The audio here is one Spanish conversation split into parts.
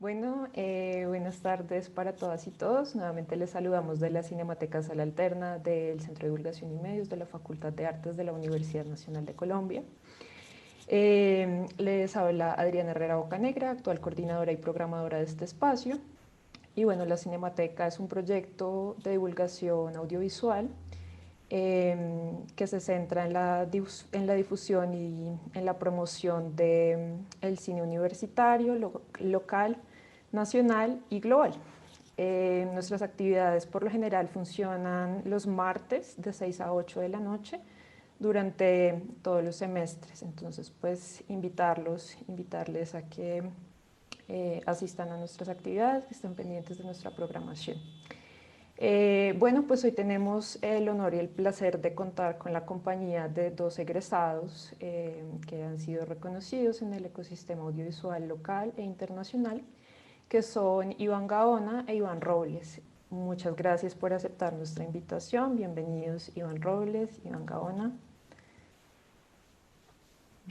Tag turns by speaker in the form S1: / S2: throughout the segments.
S1: Buenas tardes para todas y todos. Nuevamente les saludamos de la Cinemateca Sala Alterna del Centro de Divulgación y Medios de la Facultad de Artes de la Universidad Nacional de Colombia. Les habla Adriana Herrera Bocanegra, actual coordinadora y programadora de este espacio. Y bueno, la Cinemateca es un proyecto de divulgación audiovisual que se centra en la difusión y en la promoción del cine universitario, local, nacional y global. Nuestras actividades por lo general funcionan los martes de 6 a 8 de la noche durante todos los semestres. Entonces, pues invitarles a que asistan a nuestras actividades, que estén pendientes de nuestra programación. Pues hoy tenemos el honor y el placer de contar con la compañía de dos egresados que han sido reconocidos en el ecosistema audiovisual local e internacional, que son Iván Gaona e Iván Robles. Muchas gracias por aceptar nuestra invitación. Bienvenidos Iván Robles, Iván Gaona.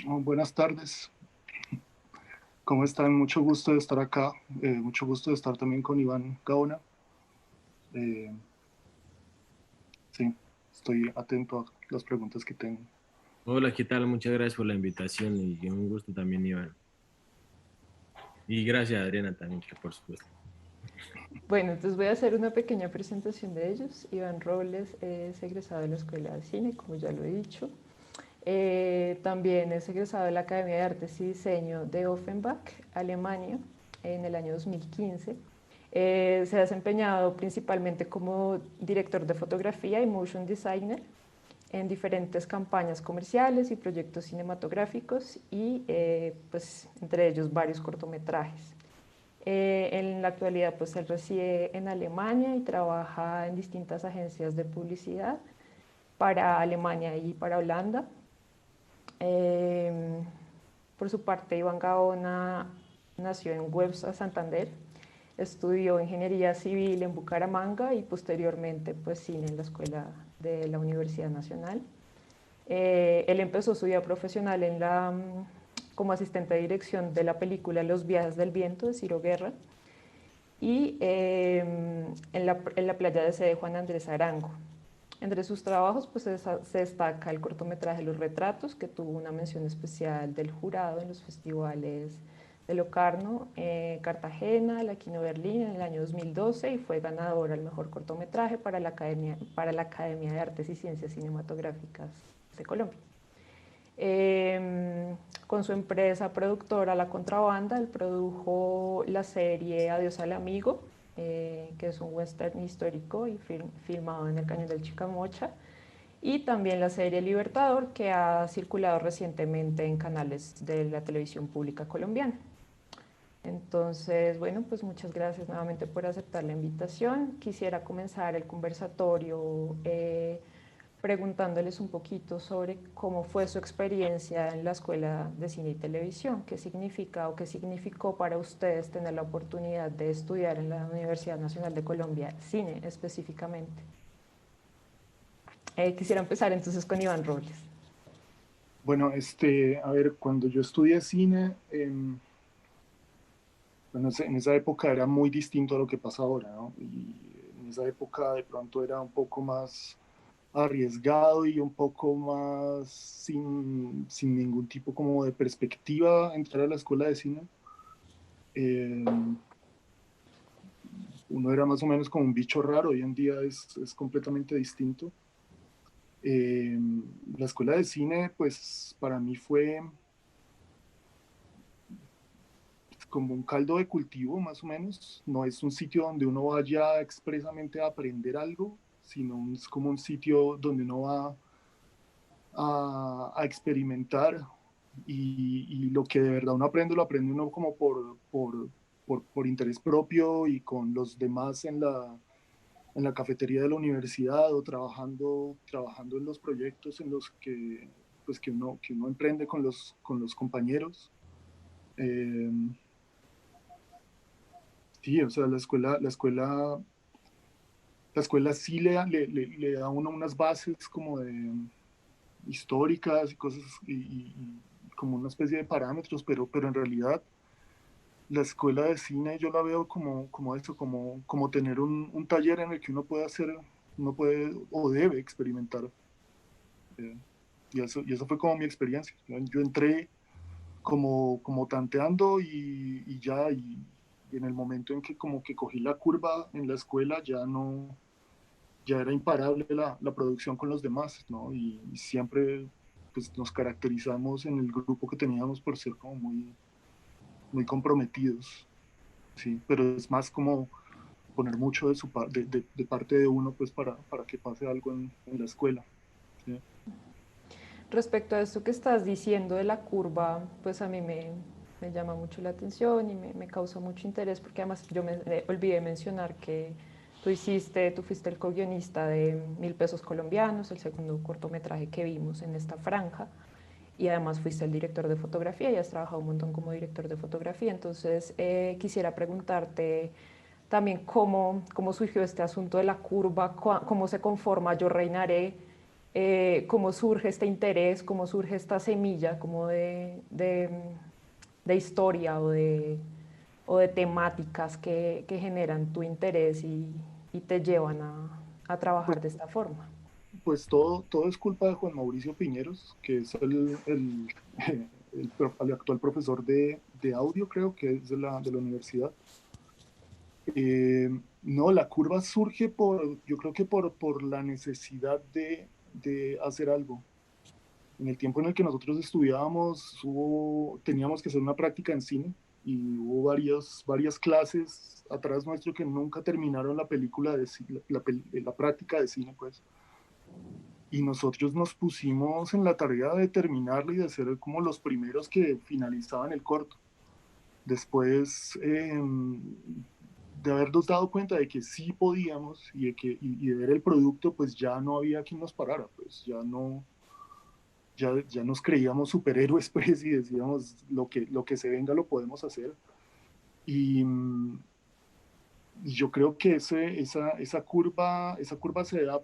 S2: Buenas tardes, ¿cómo están? Mucho gusto de estar acá, mucho gusto de estar también con Iván Gaona. Sí, estoy atento a las preguntas que tengo.
S3: Hola, ¿qué tal? Muchas gracias por la invitación y un gusto también, Iván. Y gracias, Adriana, también, que por supuesto.
S1: Bueno, entonces voy a hacer una pequeña presentación de ellos. Iván Robles es egresado de la Escuela de Cine, como ya lo he dicho. También es egresado de la Academia de Artes y Diseño de Offenbach, Alemania, en el año 2015. Se ha desempeñado principalmente como director de fotografía y motion designer en diferentes campañas comerciales y proyectos cinematográficos y pues entre ellos varios cortometrajes. En la actualidad pues él reside en Alemania y trabaja en distintas agencias de publicidad para Alemania y para Holanda. Eh, por su parte, Iván Gaona nació en Websa, Santander. Estudió ingeniería civil en Bucaramanga y posteriormente pues cine en la escuela de la Universidad Nacional. Él empezó su vida profesional como asistente de dirección de la película Los viajes del viento de Ciro Guerra y en la playa de sede Juan Andrés Arango. Entre sus trabajos pues, se destaca el cortometraje Los Retratos, que tuvo una mención especial del jurado en los festivales de Locarno, Cartagena, la Kino Berlín en el año 2012 y fue ganador al mejor cortometraje para la Academia de Artes y Ciencias Cinematográficas de Colombia. Con su empresa productora La Contrabanda, él produjo la serie Adiós al Amigo, que es un western histórico y filmado en el Cañón del Chicamocha, y también la serie Libertador, que ha circulado recientemente en canales de la televisión pública colombiana. Entonces, bueno, pues muchas gracias nuevamente por aceptar la invitación. Quisiera comenzar el conversatorio preguntándoles un poquito sobre cómo fue su experiencia en la Escuela de Cine y Televisión, qué significa o qué significó para ustedes tener la oportunidad de estudiar en la Universidad Nacional de Colombia, cine específicamente. Quisiera empezar entonces con Iván Robles.
S2: Bueno, a ver, cuando yo estudié cine, bueno, en esa época era muy distinto a lo que pasa ahora, ¿no? Y en esa época de pronto era un poco más arriesgado y un poco más sin ningún tipo como de perspectiva entrar a la escuela de cine. Eh, Uno era más o menos como un bicho raro, hoy en día es completamente distinto. Eh, la escuela de cine, pues para mí fue como un caldo de cultivo, más o menos. No es un sitio donde uno vaya expresamente a aprender algo, sino es como un sitio donde uno va a experimentar y lo que de verdad uno aprende, lo aprende uno como por interés propio y con los demás en la cafetería de la universidad o trabajando en los proyectos en los que, pues, que uno emprende con los compañeros. Eh, sí, o sea, la escuela sí le da a uno unas bases como de históricas y cosas y como una especie de parámetros, pero en realidad la escuela de cine yo la veo como eso, como tener un taller en el que uno puede hacer, uno puede o debe experimentar. eh, y eso fue como mi experiencia. Yo entré como tanteando y ya, y en el momento en que como que cogí la curva en la escuela, ya no, ya era imparable la producción con los demás, ¿no? Y siempre pues nos caracterizamos en el grupo que teníamos por ser como muy comprometidos, sí, pero es más como poner mucho de, de parte de uno pues para que pase algo en la escuela, ¿sí?
S1: Respecto a esto que estás diciendo de la curva, pues a mí me llama mucho la atención y me causa mucho interés porque además yo me olvidé mencionar que tú fuiste el co-guionista de 1.000 pesos colombianos, el segundo cortometraje que vimos en esta franja, y además fuiste el director de fotografía y has trabajado un montón como director de fotografía. Entonces quisiera preguntarte también cómo surgió este asunto de la curva, cómo se conforma Yo Reinaré, cómo surge este interés, cómo surge esta semilla como de historia o de temáticas que generan tu interés y te llevan a
S2: Pues,
S1: trabajar de esta forma.
S2: pues todo es culpa de Juan Mauricio Piñeros, que es el actual profesor de audio, creo que es de la universidad. No, la curva surge yo creo que por la necesidad de hacer algo. En el tiempo en el que nosotros estudiábamos, teníamos que hacer una práctica en cine y hubo varias clases atrás nuestro que nunca terminaron la película la práctica de cine, pues. Y nosotros nos pusimos en la tarea de terminarla y de ser como los primeros que finalizaban el corto. Después de habernos dado cuenta de que sí podíamos y de ver el producto, pues ya no había quien nos parara, pues ya nos creíamos superhéroes, pues, y decíamos, lo que se venga lo podemos hacer. Y, y yo creo que esa curva se da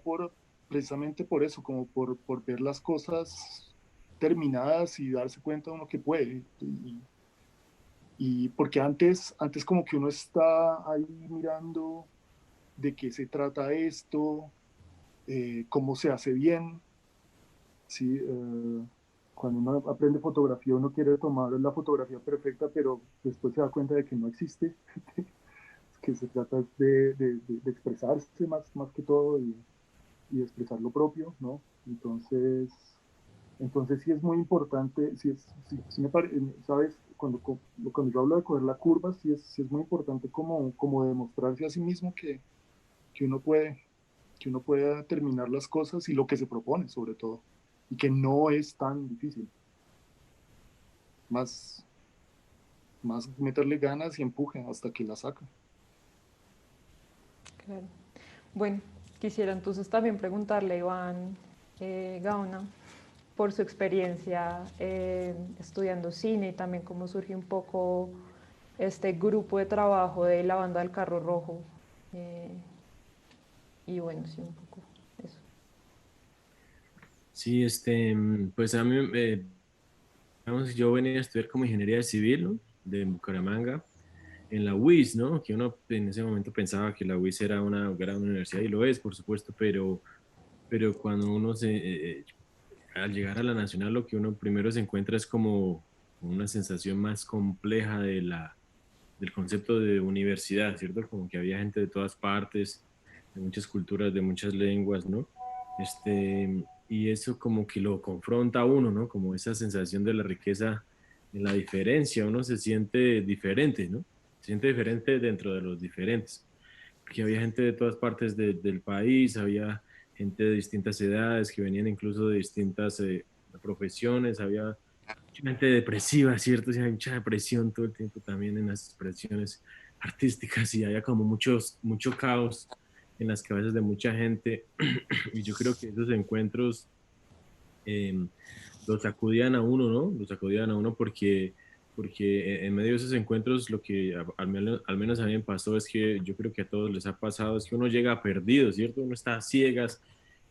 S2: precisamente por eso, como por ver las cosas terminadas y darse cuenta uno que puede. Y porque antes como que uno está ahí mirando de qué se trata esto, cómo se hace bien, ¿sí? Cuando uno aprende fotografía, uno quiere tomar la fotografía perfecta, pero después se da cuenta de que no existe, que se trata de expresarse más que todo y de expresar lo propio, ¿no? Entonces sí es muy importante, sí ¿sabes? Cuando yo hablo de coger la curva, sí es muy importante como demostrarse a sí mismo que uno puede, que uno pueda terminar las cosas y lo que se propone sobre todo, y que no es tan difícil, más, más meterle ganas y empuje hasta que la saca.
S1: Claro. Bueno, quisiera entonces también preguntarle a Iván Gaona por su experiencia estudiando cine y también cómo surge un poco este grupo de trabajo de la banda del Carro Rojo. eh, y bueno, sí, un poco eso.
S3: Sí, pues a mí, digamos, yo venía a estudiar como ingeniería civil, ¿no? De Bucaramanga, en la UIS, ¿no? Que uno en ese momento pensaba que la UIS era una gran universidad y lo es, por supuesto, pero cuando uno al llegar a la nacional, lo que uno primero se encuentra es como una sensación más compleja del concepto de universidad, ¿cierto? Como que había gente de todas partes, de muchas culturas, de muchas lenguas, ¿no? Y eso como que lo confronta a uno, ¿no? Como esa sensación de la riqueza en la diferencia, uno se siente diferente, ¿no? Se siente diferente dentro de los diferentes, porque había gente de todas partes del país, había gente de distintas edades que venían incluso de distintas profesiones, había mucha gente depresiva, ¿cierto? Sí, hay mucha depresión todo el tiempo también en las expresiones artísticas y había como mucho caos en las cabezas de mucha gente y yo creo que esos encuentros eh, los sacudían a uno, ¿no? Los sacudían a uno porque en medio de esos encuentros lo que al menos a mí me pasó es que yo creo que a todos les ha pasado es que uno llega perdido, ¿cierto? Uno está a ciegas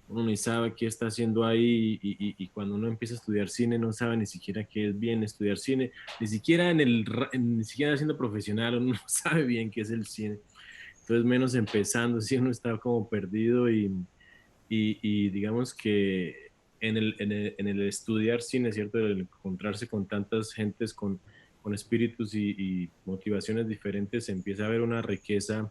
S3: uno ni sabe qué está haciendo ahí y cuando uno empieza a estudiar cine no sabe ni siquiera qué es bien estudiar cine, ni siquiera ni siquiera siendo profesional uno no sabe bien qué es el cine. Entonces menos empezando, sí uno está como perdido y digamos que en el estudiar cine, ¿cierto? El encontrarse con tantas gentes con espíritus y motivaciones diferentes, se empieza a ver una riqueza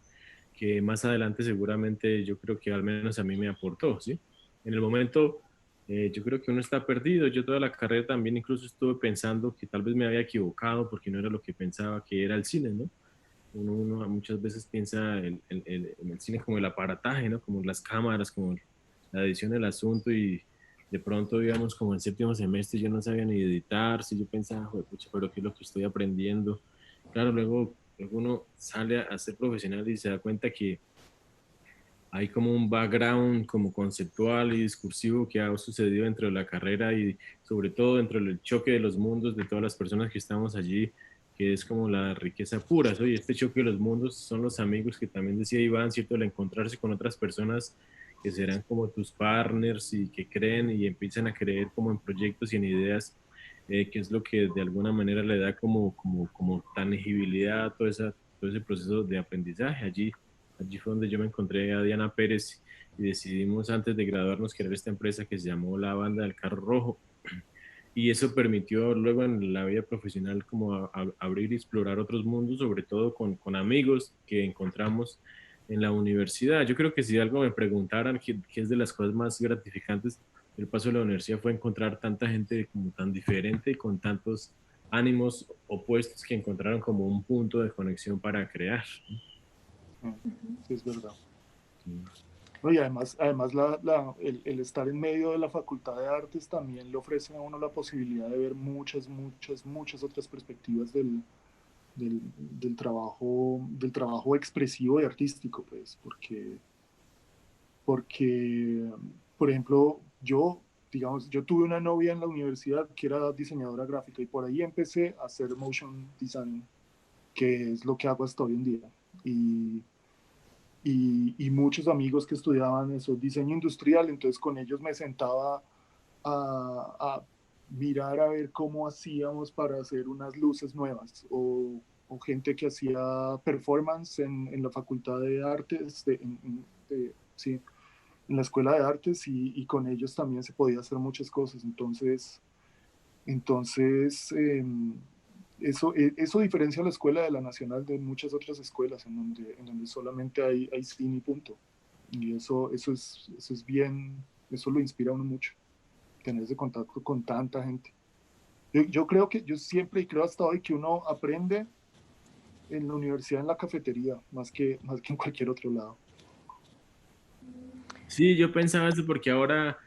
S3: que más adelante seguramente yo creo que al menos a mí me aportó, ¿sí? En el momento yo creo que uno está perdido, yo toda la carrera también incluso estuve pensando que tal vez me había equivocado porque no era lo que pensaba que era el cine, ¿no? Uno muchas veces piensa en el cine como el aparataje, ¿no? Como las cámaras, como la edición del asunto y de pronto, digamos, como en séptimo semestre yo no sabía ni editar, si yo pensaba, "Joder, pucha, pero ¿qué es lo que estoy aprendiendo?". Claro, luego uno sale a ser profesional y se da cuenta que hay como un background como conceptual y discursivo que ha sucedido dentro de la carrera y sobre todo dentro del choque de los mundos de todas las personas que estamos allí, que es como la riqueza pura, ¿sí? Y este choque de los mundos son los amigos que también decía Iván, ¿cierto? El encontrarse con otras personas que serán como tus partners y que creen y empiezan a creer como en proyectos y en ideas, que es lo que de alguna manera le da como tangibilidad a todo ese proceso de aprendizaje allí. Allí fue donde yo me encontré a Diana Pérez y decidimos antes de graduarnos crear esta empresa que se llamó La Banda del Carro Rojo. Y eso permitió luego en la vida profesional como abrir y explorar otros mundos, sobre todo con amigos que encontramos en la universidad. Yo creo que si algo me preguntaran qué es de las cosas más gratificantes del paso de la universidad fue encontrar tanta gente como tan diferente y con tantos ánimos opuestos que encontraron como un punto de conexión para crear.
S2: Sí, es verdad.
S3: Sí.
S2: No, y además el estar en medio de la Facultad de Artes también le ofrece a uno la posibilidad de ver muchas otras perspectivas del trabajo expresivo y artístico, pues, porque, por ejemplo, yo tuve una novia en la universidad que era diseñadora gráfica y por ahí empecé a hacer motion design, que es lo que hago hasta hoy en día. Y, y muchos amigos que estudiaban eso, diseño industrial, entonces con ellos me sentaba a mirar a ver cómo hacíamos para hacer unas luces nuevas o gente que hacía performance en la Facultad de Artes, sí, en la Escuela de Artes y con ellos también se podía hacer muchas cosas. Entonces, eso diferencia a la escuela de la Nacional de muchas otras escuelas en donde solamente hay cine y punto. Y eso es bien, eso lo inspira a uno mucho, tener ese contacto con tanta gente. Yo creo que yo siempre y creo hasta hoy que uno aprende en la universidad, en la cafetería, más que en cualquier otro lado.
S3: Sí, yo pensaba eso porque ahora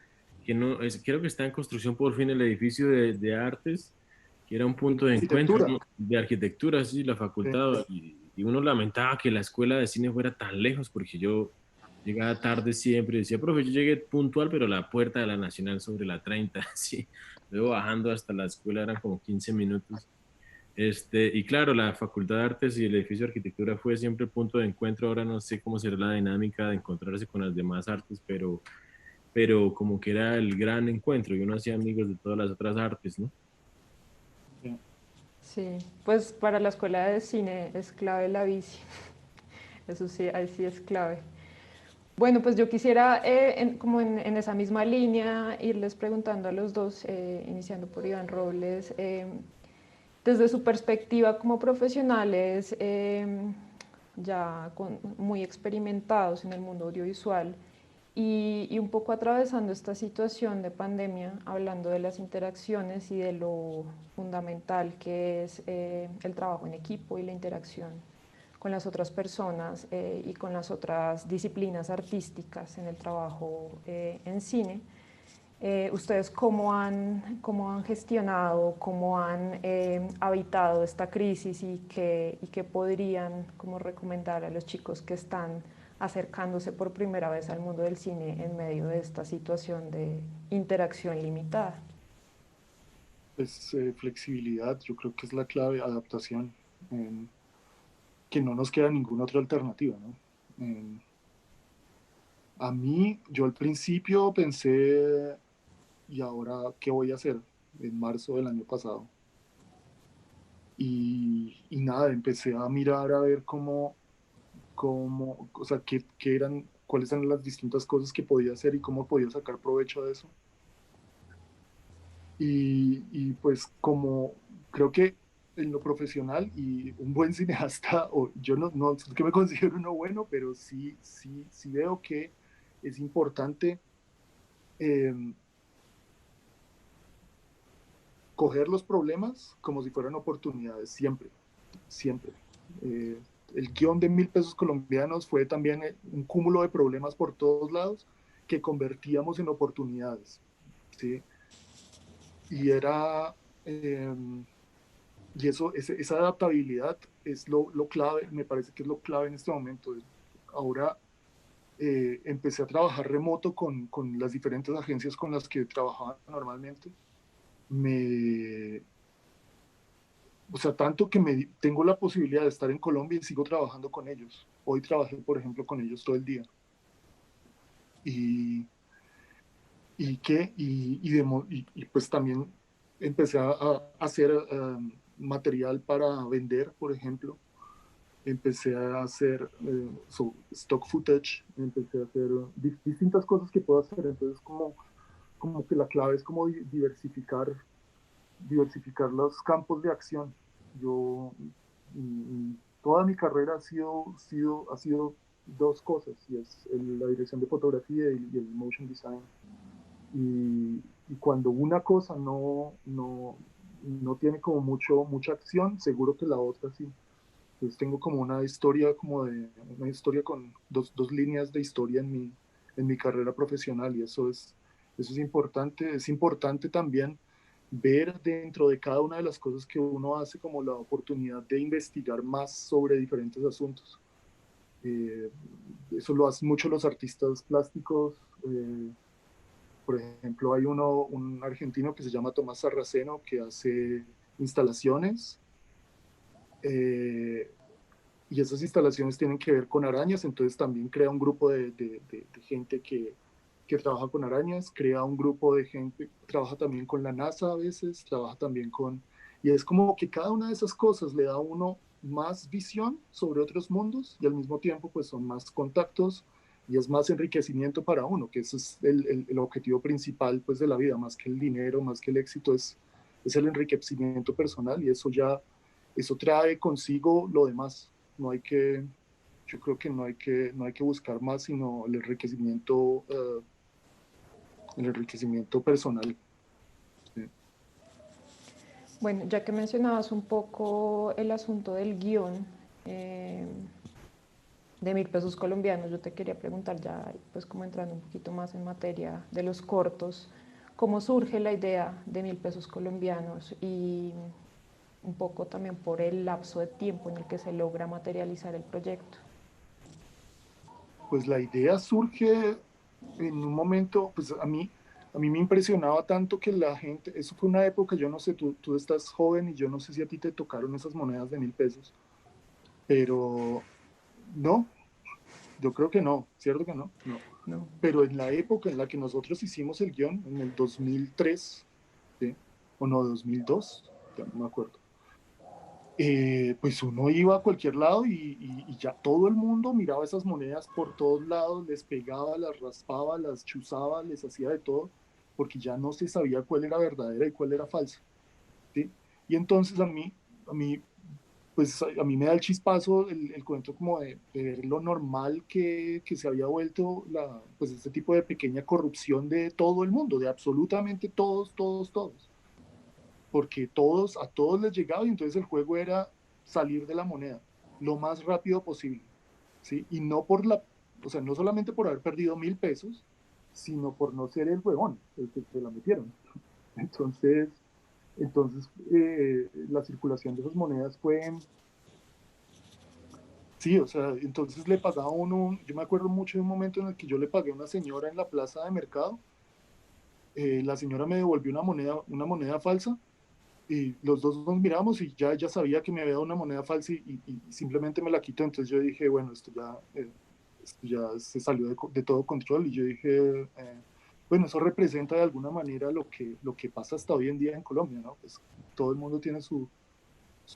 S3: que no, creo que está en construcción por fin el edificio de artes, que era un punto de encuentro,
S2: Arquitectura.
S3: ¿no? De arquitectura, sí, la facultad, y uno lamentaba que la escuela de cine fuera tan lejos porque yo llegaba tarde siempre y decía, profe, yo llegué puntual, pero la puerta de la Nacional sobre la 30, sí, luego bajando hasta la escuela eran como 15 minutos. Y claro, la Facultad de Artes y el edificio de Arquitectura fue siempre el punto de encuentro. Ahora no sé cómo será la dinámica de encontrarse con las demás artes, pero como que era el gran encuentro y uno hacía amigos de todas las otras artes, ¿no?
S1: Sí, pues para la escuela de cine es clave la bici, eso sí, ahí sí es clave. Bueno, pues yo quisiera, como en esa misma línea, irles preguntando a los dos, iniciando por Iván Robles, desde su perspectiva como profesionales ya muy experimentados en el mundo audiovisual y un poco atravesando esta situación de pandemia, hablando de las interacciones y de lo fundamental que es el trabajo en equipo y la interacción con las otras personas y con las otras disciplinas artísticas en el trabajo en cine. ¿Ustedes cómo han gestionado, cómo han habitado esta crisis y qué podrían como recomendar a los chicos que están acercándose por primera vez al mundo del cine en medio de esta situación de interacción limitada?
S2: Pues flexibilidad, yo creo que es la clave, adaptación, que no nos queda ninguna otra alternativa, ¿no? A mí, yo al principio pensé, ¿y ahora qué voy a hacer? En marzo del año pasado. Y nada, empecé a mirar a ver o sea, qué eran, cuáles eran las distintas cosas que podía hacer y cómo podía sacar provecho de eso. Y pues como creo que en lo profesional y un buen cineasta, o yo no es que me considero uno bueno, pero sí veo que es importante eh, coger los problemas como si fueran oportunidades, siempre, siempre. Eh, el guión de 1.000 pesos colombianos fue también un cúmulo de problemas por todos lados que convertíamos en oportunidades, ¿sí? Y era, eh, y eso, esa adaptabilidad es lo clave, me parece que es lo clave en este momento. Ahora empecé a trabajar remoto con las diferentes agencias con las que trabajaba normalmente. Me, o sea, tanto que tengo la posibilidad de estar en Colombia y sigo trabajando con ellos. Hoy trabajé, por ejemplo, con ellos todo el día. Y, y pues también empecé a hacer material para vender, por ejemplo. Empecé a hacer stock footage, empecé a hacer distintas cosas que puedo hacer. Entonces, como que la clave es como diversificar los campos de acción. Yo, toda mi carrera ha sido dos cosas, y es la dirección de fotografía y el motion design. Y cuando una cosa no tiene como mucha acción, seguro que la otra sí. Entonces tengo como una historia con dos líneas de historia en mi carrera profesional, y eso es importante. Es importante también ver dentro de cada una de las cosas que uno hace como la oportunidad de investigar más sobre diferentes asuntos. Eh, Eso lo hacen mucho los artistas plásticos. Por ejemplo, hay un argentino que se llama Tomás Sarraceno, que hace instalaciones. eh, y esas instalaciones tienen que ver con arañas, entonces también crea un grupo de gente que trabaja con arañas, crea un grupo de gente, trabaja también con la NASA a veces, trabaja también y es como que cada una de esas cosas le da a uno más visión sobre otros mundos y al mismo tiempo pues son más contactos y es más enriquecimiento para uno, que ese es el objetivo principal pues de la vida, más que el dinero, más que el éxito, es el enriquecimiento personal, y eso trae consigo lo demás. No hay que, yo creo que no hay que buscar más, sino el enriquecimiento personal. Sí.
S1: Bueno, ya que mencionabas un poco el asunto del guión de 1.000 pesos colombianos, yo te quería preguntar ya, pues como entrando un poquito más en materia de los cortos, ¿cómo surge la idea de 1.000 pesos colombianos y un poco también por el lapso de tiempo en el que se logra materializar el proyecto?
S2: Pues la idea surge en un momento, pues a mí me impresionaba tanto que la gente, eso fue una época, yo no sé, tú estás joven y yo no sé si a ti te tocaron esas monedas de 1.000 pesos, pero no, yo creo que no, ¿cierto que no? No.
S1: No.
S2: Pero en la época en la que nosotros hicimos el guión, en el 2003, ¿sí? O no, 2002, ya no me acuerdo. Pues uno iba a cualquier lado y ya todo el mundo miraba esas monedas por todos lados, les pegaba, las raspaba, las chuzaba, les hacía de todo, porque ya no se sabía cuál era verdadera y cuál era falsa, ¿sí? Y entonces a mí, pues a mí me da el chispazo el cuento como de ver lo normal que se había vuelto pues este tipo de pequeña corrupción de todo el mundo, de absolutamente todos, todos, todos, porque a todos les llegaba, y entonces el juego era salir de la moneda lo más rápido posible, ¿sí? Y no o sea, no solamente por haber perdido 1.000 pesos, sino por no ser el huevón, el que se la metieron. Entonces, la circulación de esas monedas sí, o sea, entonces le pagaba uno, yo me acuerdo mucho de un momento en el que yo le pagué a una señora en la plaza de mercado. La señora me devolvió una moneda falsa, y los dos nos miramos y ya sabía que me había dado una moneda falsa, y simplemente me la quitó. Entonces yo dije, bueno, esto ya, esto ya se salió de todo control y yo dije, bueno, eso representa de alguna manera lo que pasa hasta hoy en día en Colombia, ¿no? Pues todo el mundo tiene su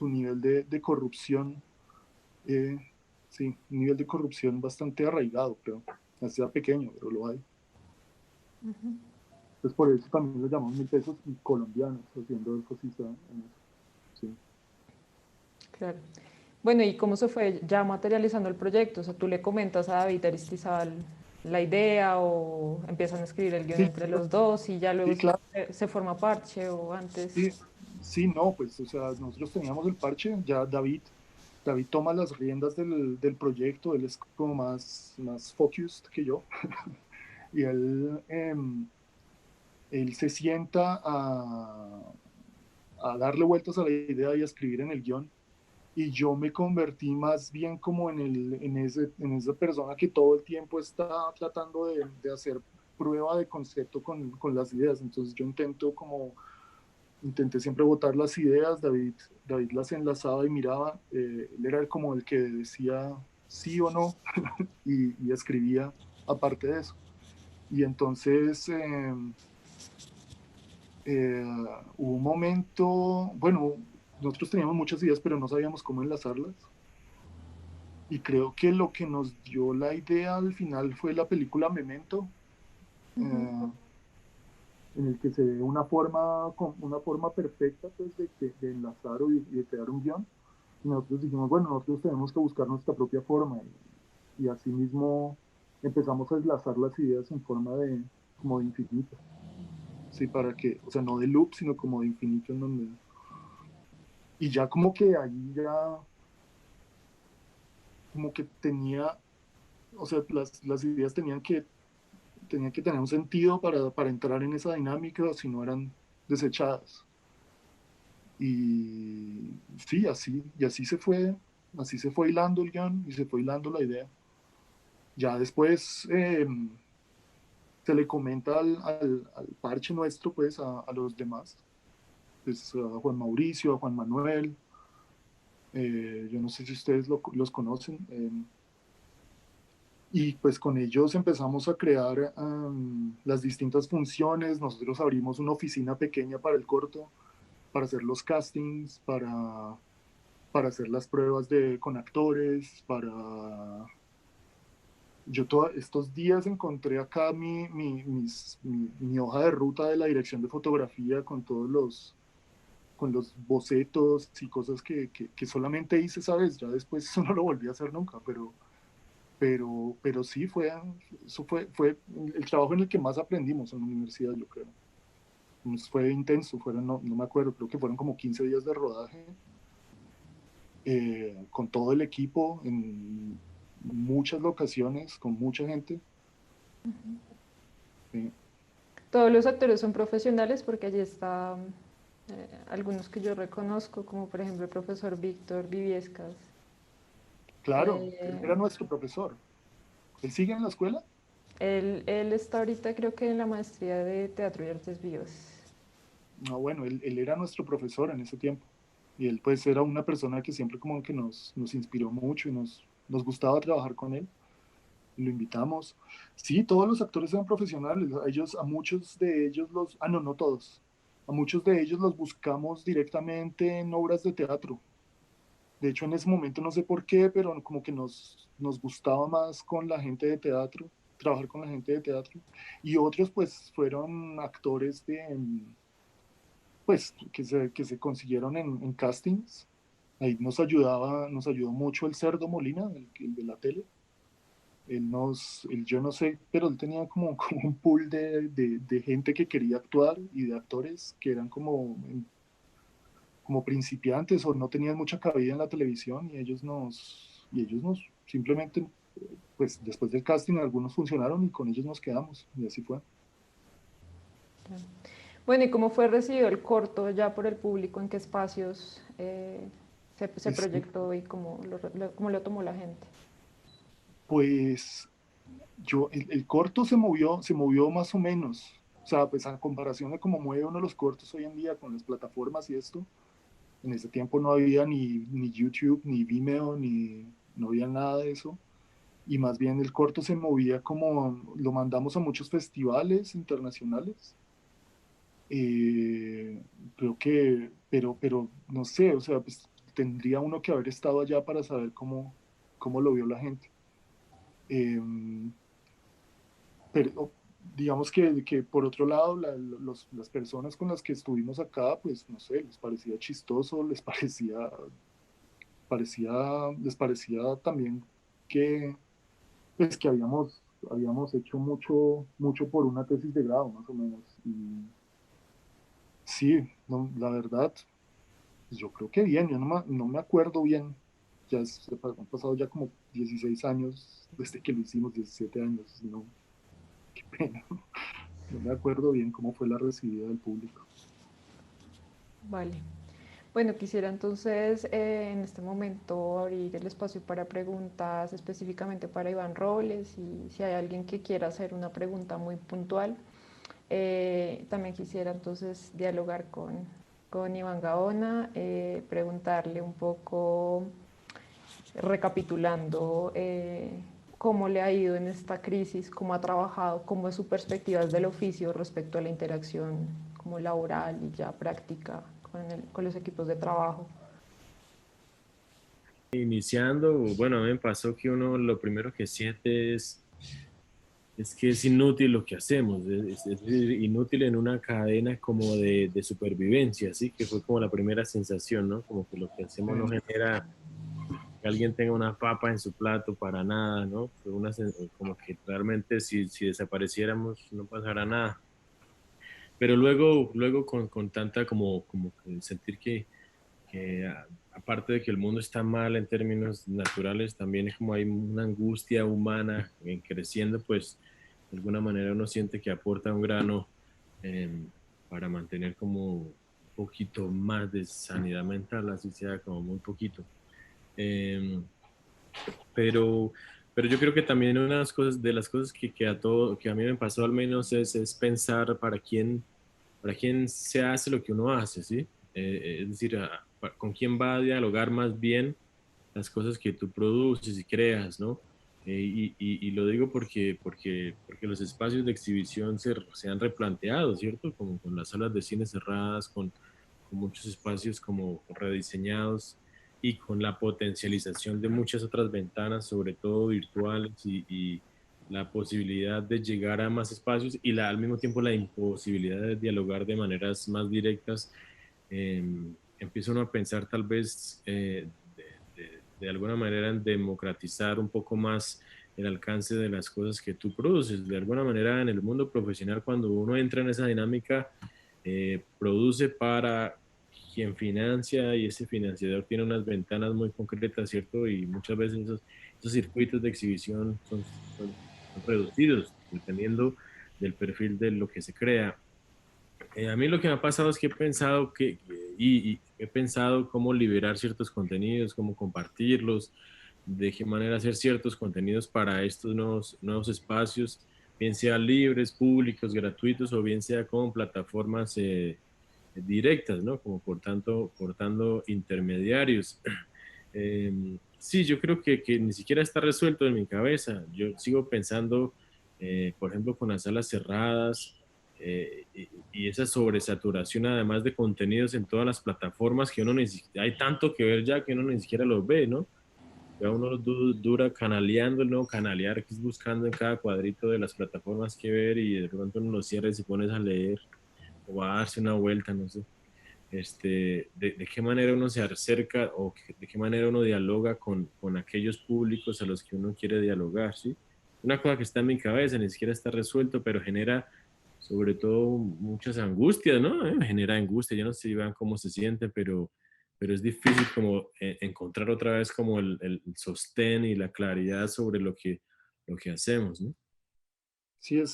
S2: nivel de corrupción, eh, sí, un nivel de corrupción bastante arraigado, creo. Así sea pequeño, pero lo hay. Entonces por eso también lo llamamos 1.000 pesos y colombianos, haciendo énfasis en eso. Sí.
S1: Claro. Bueno, ¿y cómo se fue ya materializando el proyecto? O sea, tú le comentas a David Aristizabal la idea o empiezan a escribir el guión
S2: Sí,
S1: entre los dos y ya luego
S2: sí, claro.
S1: se forma parche o antes.
S2: Sí, sí, no, pues, o sea, nosotros teníamos el parche, ya David toma las riendas del proyecto, él es como más focused que yo, y él se sienta a darle vueltas a la idea y a escribir en el guión, y yo me convertí más bien como en esa persona que todo el tiempo está tratando de hacer prueba de concepto con las ideas, entonces yo intenté siempre votar las ideas, David las enlazaba y miraba, él era como el que decía sí o no y escribía aparte de eso. Y entonces eh, hubo un momento, bueno, nosotros teníamos muchas ideas, pero no sabíamos cómo enlazarlas. Y creo que lo que nos dio la idea al final fue la película Memento, eh, en el que se ve una forma perfecta pues, de enlazar y de crear un guión. Y nosotros dijimos, bueno, nosotros tenemos que buscar nuestra propia forma y así mismo empezamos a enlazar las ideas en forma como de infinito. Sí, para que, o sea, no de loop, sino como de infinito en donde... Y ya como que allí ya, como que tenía, o sea, las ideas tenían que tener un sentido para entrar en esa dinámica, o si no eran desechadas. Y sí, así se fue hilando el guión y se fue hilando la idea. Ya después se le comenta al parche nuestro, pues a los demás, pues a Juan Mauricio, a Juan Manuel, yo no sé si ustedes los conocen, y pues con ellos empezamos a crear las distintas funciones, nosotros abrimos una oficina pequeña para el corto, para hacer los castings, para hacer las pruebas con actores, yo estos días encontré acá mi hoja de ruta de la dirección de fotografía con los bocetos y cosas que solamente hice esa vez. Ya después eso no lo volví a hacer nunca, pero sí fue el trabajo en el que más aprendimos en la universidad, yo creo. Fue intenso, no me acuerdo, creo que fueron como 15 días de rodaje con todo el equipo en muchas locaciones, con mucha gente. Sí.
S1: Todos los actores son profesionales porque allí está algunos que yo reconozco, como por ejemplo el profesor Víctor Viviescas.
S2: Claro, él
S1: Eh,
S2: era nuestro profesor. ¿Él sigue en la escuela?
S1: él está ahorita creo que en la maestría de Teatro y Artes Vivas.
S2: No, bueno, él era nuestro profesor en ese tiempo. Y él pues era una persona que siempre como que nos inspiró mucho y nos gustaba trabajar con él. Y lo invitamos. Sí, todos los actores eran profesionales. A muchos de ellos no, no todos. A muchos de ellos los buscamos directamente en obras de teatro. De hecho, en ese momento no sé por qué, pero como que nos gustaba más con la gente de teatro, trabajar con la gente de teatro. Y otros pues fueron actores pues, que se consiguieron en castings. Ahí nos ayudó mucho el Cerdo Molina, el de la tele. Yo no sé, pero él tenía como un pool de gente que quería actuar y de actores que eran como principiantes o no tenían mucha cabida en la televisión y ellos nos simplemente, pues después del casting algunos funcionaron y con ellos nos quedamos y así fue.
S1: Bueno, ¿y cómo fue recibido el corto ya por el público? ¿En qué espacios se
S2: Es-
S1: proyectó y cómo lo tomó la gente?
S2: pues el corto se movió más o menos, o sea, pues a comparación de cómo mueve uno los cortos hoy en día con las plataformas y esto, en ese tiempo no había ni YouTube, ni Vimeo, no había nada de eso. y más bien el corto se movía como, lo mandamos a muchos festivales internacionales. Eh, Creo que, pero no sé, o sea, pues tendría uno que haber estado allá para saber cómo lo vio la gente. Eh, pero digamos que por otro lado, las personas con las que estuvimos acá, pues no sé, les parecía chistoso, parecía, les parecía también que, pues, que habíamos hecho mucho por una tesis de grado, más o menos. Y sí, no, la verdad, pues yo creo que bien, yo no me acuerdo bien. Han pasado ya como 16 años desde que lo hicimos, 17 años, no, qué pena. No me acuerdo bien cómo fue la recibida del público.
S1: Vale. Bueno, quisiera entonces en este momento abrir el espacio para preguntas específicamente para Iván Robles y si hay alguien que quiera hacer una pregunta muy puntual. También quisiera entonces dialogar con Iván Gaona, preguntarle un poco, recapitulando, cómo le ha ido en esta crisis, cómo ha trabajado, cómo es su perspectiva del oficio respecto a la interacción como laboral y ya práctica con los equipos de trabajo.
S3: Iniciando, bueno, a mí me pasó que uno lo primero que siente es que es inútil lo que hacemos, es inútil en una cadena como de supervivencia, ¿sí? Que fue como la primera sensación, ¿no? Como que lo que hacemos no genera que alguien tenga una papa en su plato para nada, ¿no? Fue como que realmente si desapareciéramos no pasara nada. Pero luego con tanta como que sentir que aparte de que el mundo está mal en términos naturales, también es como hay una angustia humana en creciendo, pues de alguna manera uno siente que aporta un grano eh, para mantener como un poquito más de sanidad mental, así sea como muy poquito. Eh, pero, pero yo creo que también una de las cosas que a mí me pasó al menos es pensar para quién se hace lo que uno hace, ¿sí? Es decir, con quién va a dialogar más bien las cosas que tú produces y creas, ¿no? Y lo digo porque los espacios de exhibición se han replanteado, ¿cierto? Como con las salas de cine cerradas, con muchos espacios como rediseñados y con la potencialización de muchas otras ventanas, sobre todo virtuales y la posibilidad de llegar a más espacios y al mismo tiempo la imposibilidad de dialogar de maneras más directas, eh, empieza uno a pensar tal vez de alguna manera en democratizar un poco más el alcance de las cosas que tú produces. De alguna manera en el mundo profesional, cuando uno entra en esa dinámica, produce para quien financia y ese financiador tiene unas ventanas muy concretas, ¿cierto? Y muchas veces esos circuitos de exhibición son reducidos dependiendo del perfil de lo que se crea. A mí lo que me ha pasado es que he pensado y he pensado cómo liberar ciertos contenidos, cómo compartirlos, de qué manera hacer ciertos contenidos para estos nuevos espacios, bien sean libres, públicos, gratuitos o bien sea con plataformas directas, ¿no? Como cortando intermediarios. Sí, yo creo que ni siquiera está resuelto en mi cabeza. Yo sigo pensando, por ejemplo, con las salas cerradas y esa sobresaturación además de contenidos en todas las plataformas que uno ni siquiera, hay tanto que ver ya que uno ni siquiera los ve, ¿no? Ya uno dura canaleando, ¿no? Canalear, que es buscando en cada cuadrito de las plataformas que ver y de pronto uno lo cierra y se pones a leer o a darse una vuelta, no sé. De qué manera uno se acerca de qué manera uno dialoga con aquellos públicos a los que uno quiere dialogar, ¿sí? Una cosa que está en mi cabeza, ni siquiera está resuelto, pero genera sobre todo muchas angustias, ¿no? Genera angustia, yo no sé, Iván, cómo se siente, pero es difícil como encontrar otra vez como el sostén y la claridad sobre lo que hacemos, ¿no?
S2: Sí, o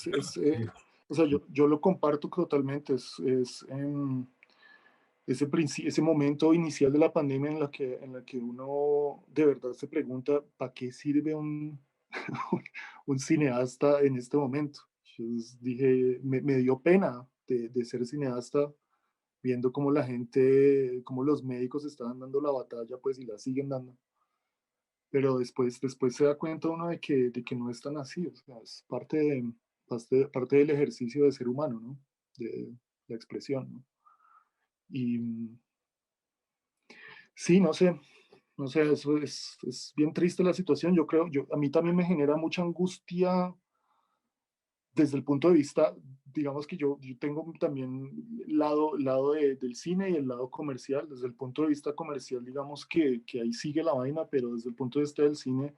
S2: sea, yo lo comparto totalmente. Ese momento inicial de la pandemia en la que uno de verdad se pregunta, ¿para qué sirve un cineasta en este momento? Yo dije, me dio pena de ser cineasta, viendo cómo la gente, cómo los médicos estaban dando la batalla, pues, y la siguen dando. pero después se da cuenta uno de que no es tan así, o sea, es parte del ejercicio de ser humano, ¿no? De la expresión, ¿no? Y sí, no sé, eso es bien triste la situación, yo creo, a mí también me genera mucha angustia desde el punto de vista, digamos que yo tengo también lado del cine y el lado comercial. Desde el punto de vista comercial, digamos que ahí sigue la vaina, pero desde el punto de vista del cine,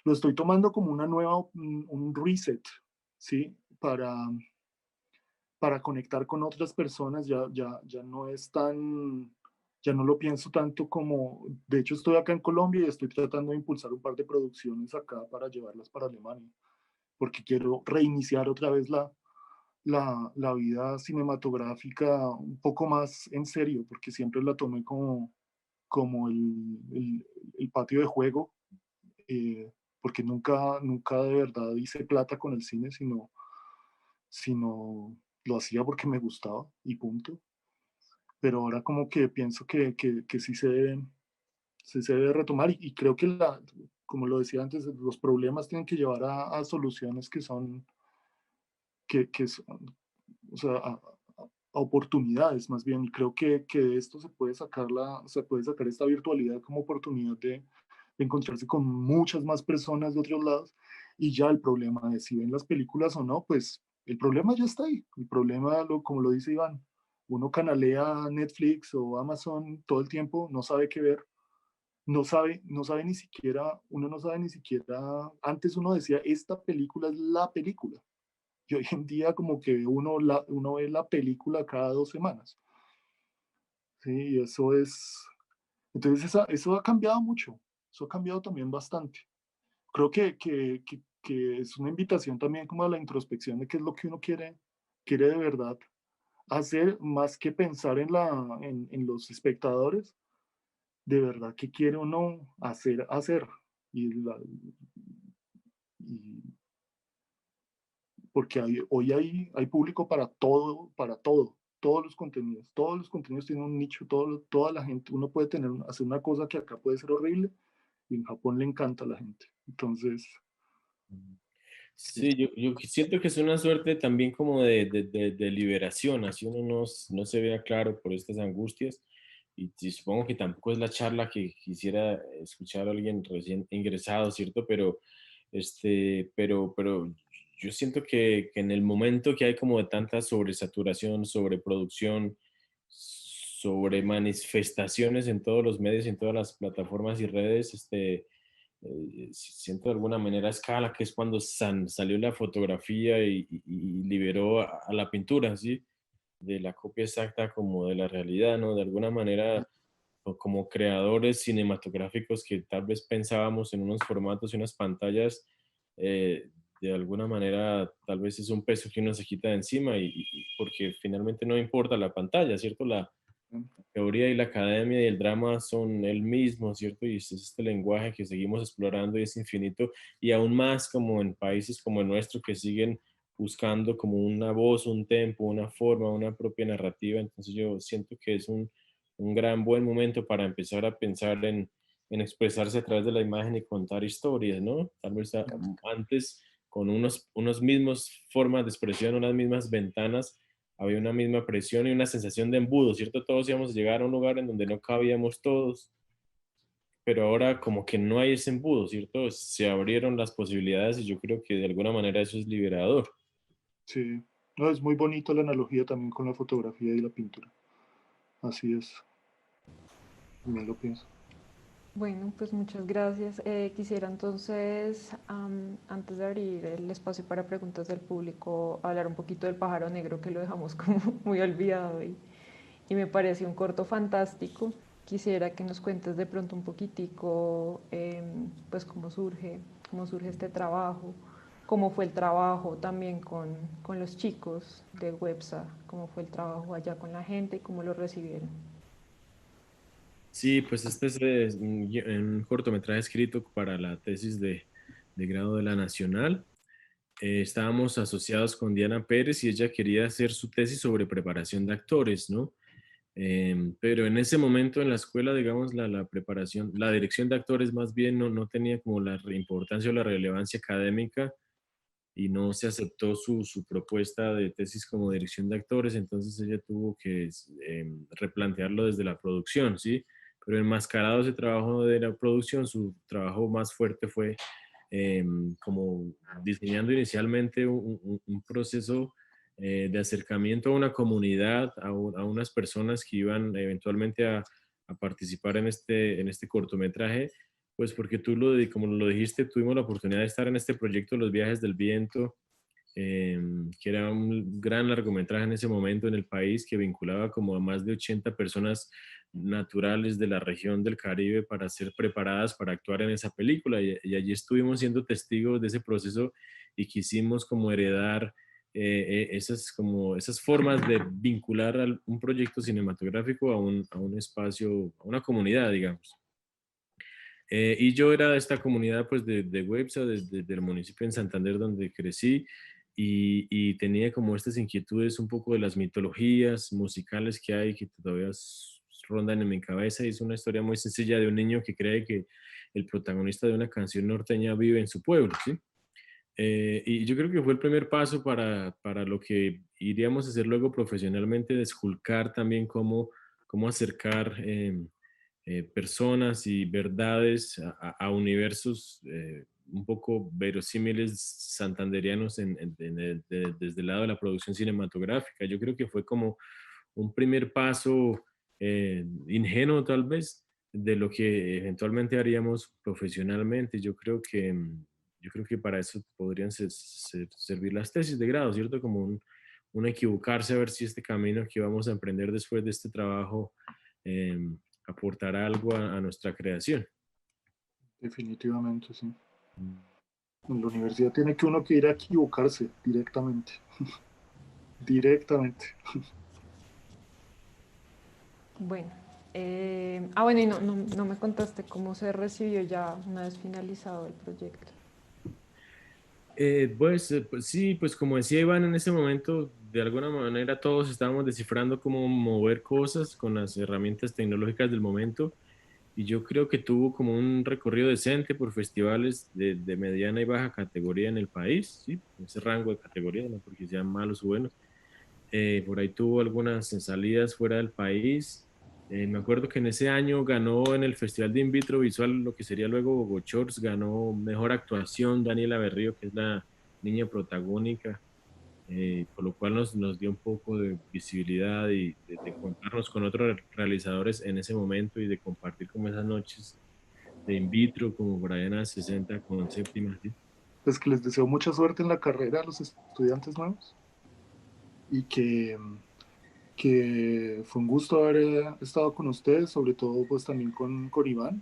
S2: lo estoy tomando como una nueva, un reset, ¿sí? Para conectar con otras personas, ya no es tan, ya no lo pienso tanto como, de hecho estoy acá en Colombia y estoy tratando de impulsar un par de producciones acá para llevarlas para Alemania, porque quiero reiniciar otra vez la vida cinematográfica un poco más en serio, porque siempre la tomé como el patio de juego, porque nunca de verdad hice plata con el cine, sino lo hacía porque me gustaba y punto. Pero ahora como que pienso que sí se debe retomar y creo que como lo decía antes, los problemas tienen que llevar a soluciones que son, o sea, a oportunidades más bien. Y creo que de esto se puede sacar esta virtualidad como oportunidad de encontrarse con muchas más personas de otros lados. Y ya el problema de si ven las películas o no, pues el problema ya está ahí. El problema, como lo dice Iván, uno canalea Netflix o Amazon todo el tiempo, no sabe qué ver. No sabe ni siquiera, uno no sabe ni siquiera, antes uno decía, esta película es la película, y hoy en día como que uno ve la película cada 2 semanas. Sí, y eso es. Entonces eso ha cambiado mucho. Eso ha cambiado también bastante. Creo que es una invitación también como a la introspección de qué es lo que uno quiere de verdad hacer, más que pensar en los espectadores, de verdad qué quiere uno hacer. Y, y porque hoy hay público para todo, todos los contenidos. Todos los contenidos tienen un nicho, toda la gente, uno puede hacer una cosa que acá puede ser horrible y en Japón le encanta a la gente. Entonces,
S3: Sí, yo siento que es una suerte también como de liberación, así uno no se vea claro por estas angustias. Y supongo que tampoco es la charla que quisiera escuchar a alguien recién ingresado, ¿cierto? Pero yo siento que en el momento que hay como de tanta sobresaturación, sobreproducción, sobre manifestaciones en todos los medios, en todas las plataformas y redes, siento de alguna manera a escala, que es cuando salió la fotografía y liberó a la pintura, ¿sí? De la copia exacta como de la realidad, ¿no? De alguna manera, o como creadores cinematográficos que tal vez pensábamos en unos formatos y unas pantallas, de alguna manera tal vez es un peso que uno se quita de encima porque finalmente no importa la pantalla, ¿cierto? La teoría y la academia y el drama son el mismo, ¿cierto? Y es este lenguaje que seguimos explorando y es infinito, y aún más como en países como el nuestro que siguen buscando como una voz, un tempo, una forma, una propia narrativa. Entonces yo siento que es un gran buen momento para empezar a pensar en expresarse a través de la imagen y contar historias, ¿no? Tal vez antes con unos mismos formas de expresión, unas mismas ventanas, había una misma presión y una sensación de embudo, ¿cierto? Todos íbamos a llegar a un lugar en donde no cabíamos todos, pero ahora como que no hay ese embudo, ¿cierto? Se abrieron las posibilidades y yo creo que de alguna manera eso es liberador.
S2: sí, no, es muy bonito la analogía también con la fotografía y la pintura. Así es, también lo pienso.
S1: Bueno, pues muchas gracias. Quisiera entonces, antes de abrir el espacio para preguntas del público, hablar un poquito del pájaro negro que lo dejamos como muy olvidado y me parece un corto fantástico. Quisiera que nos cuentes de pronto un poquitico, pues cómo surge este trabajo, cómo fue el trabajo también con los chicos de Websa, cómo fue el trabajo allá con la gente y cómo lo recibieron.
S3: Sí, pues este es un cortometraje escrito para la tesis de grado de la Nacional. Estábamos asociados con Diana Pérez y ella quería hacer su tesis sobre preparación de actores, ¿no? Pero en ese momento en la escuela, digamos, la preparación, la dirección de actores más bien no tenía como la importancia o la relevancia académica y no se aceptó su propuesta de tesis como dirección de actores, entonces ella tuvo que replantearlo desde la producción, ¿sí? Pero enmascarado ese trabajo de la producción, su trabajo más fuerte fue como diseñando inicialmente un proceso de acercamiento a una comunidad, a unas personas que iban eventualmente a participar en este cortometraje, pues porque como lo dijiste, tuvimos la oportunidad de estar en este proyecto Los Viajes del Viento, que era un gran largometraje en ese momento en el país que vinculaba como a más de 80 personas naturales de la región del Caribe para ser preparadas para actuar en esa película. Y allí estuvimos siendo testigos de ese proceso y quisimos como heredar como esas formas de vincular un proyecto cinematográfico a un espacio, a una comunidad, digamos. Y yo era de esta comunidad pues de Websa, del municipio en Santander donde crecí y tenía como estas inquietudes un poco de las mitologías musicales que hay que todavía rondan en mi cabeza y es una historia muy sencilla de un niño que cree que el protagonista de una canción norteña vive en su pueblo, ¿sí? Y yo creo que fue el primer paso para lo que iríamos a hacer luego profesionalmente, de esculcar también cómo acercar personas y verdades a universos un poco verosímiles santanderianos desde el lado de la producción cinematográfica. Yo creo que fue como un primer paso ingenuo tal vez de lo que eventualmente haríamos profesionalmente. Yo creo que para eso podrían servir las tesis de grado, ¿cierto? Como un equivocarse a ver si este camino que vamos a emprender después de este trabajo aportará algo a nuestra creación.
S2: Definitivamente, sí. En la universidad tiene que uno que ir a equivocarse directamente. Directamente.
S1: Bueno, bueno, y no me contaste cómo se recibió ya una vez finalizado el proyecto.
S3: Pues sí, pues como decía Iván, en ese momento, de alguna manera todos estábamos descifrando cómo mover cosas con las herramientas tecnológicas del momento y yo creo que tuvo como un recorrido decente por festivales de mediana y baja categoría en el país, ¿sí? Ese rango de categoría, no porque sean malos o buenos. Por ahí tuvo algunas salidas fuera del país. Me acuerdo que en ese año ganó en el Festival de In Vitro Visual, lo que sería luego Bogo Shorts, ganó Mejor Actuación Daniela Berrío, que es la niña protagónica, por lo cual nos dio un poco de visibilidad y de contarnos con otros realizadores en ese momento y de compartir como esas noches de In Vitro, como por allá en las 60 con séptima, ¿sí?
S2: Pues que les deseo mucha suerte en la carrera a los estudiantes nuevos y que fue un gusto haber estado con ustedes, sobre todo pues también con Iván.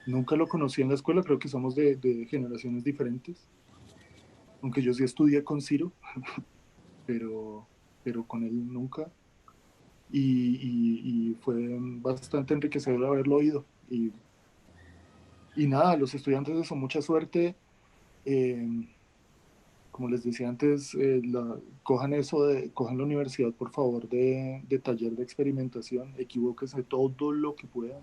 S2: Nunca lo conocí en la escuela, creo que somos de generaciones diferentes, aunque yo sí estudié con Ciro, pero, pero con él nunca. Y fue bastante enriquecedor haberlo oído. Y nada, los estudiantes les son mucha suerte. Eh, como les decía antes, cojan la universidad, por favor, de taller de experimentación, equivóquense todo lo que puedan.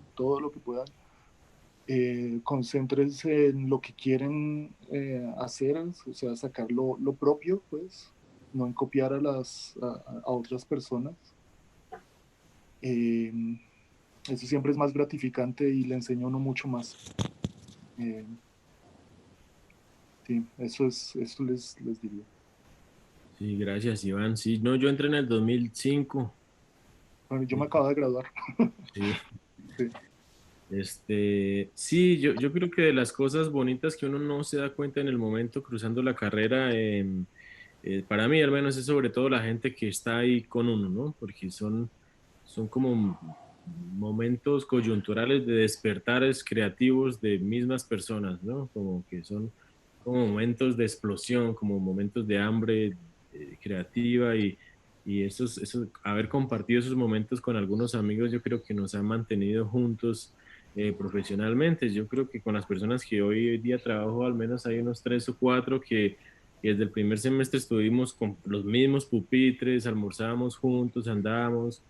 S2: Concéntrense en lo que quieren hacer, o sea, sacar lo propio, pues, no en copiar a otras personas. Eh, Eso siempre es más gratificante y le enseña a uno mucho más. Eh, sí, eso les diría.
S3: Sí, gracias, Iván. Sí, no, yo entré en el 2005.
S2: Bueno, yo me acabo de graduar.
S3: Sí.
S2: Sí.
S3: Sí, yo creo que de las cosas bonitas que uno no se da cuenta en el momento cruzando la carrera, para mí al menos es sobre todo la gente que está ahí con uno, ¿no? Porque son como momentos coyunturales de despertares creativos de mismas personas, ¿no? Como que son como momentos de explosión, como momentos de hambre creativa y haber compartido esos momentos con algunos amigos, yo creo que nos han mantenido juntos profesionalmente. Yo creo que con las personas que hoy día trabajo, al menos hay unos tres o cuatro que desde el primer semestre estuvimos con los mismos pupitres, almorzábamos juntos, andábamos.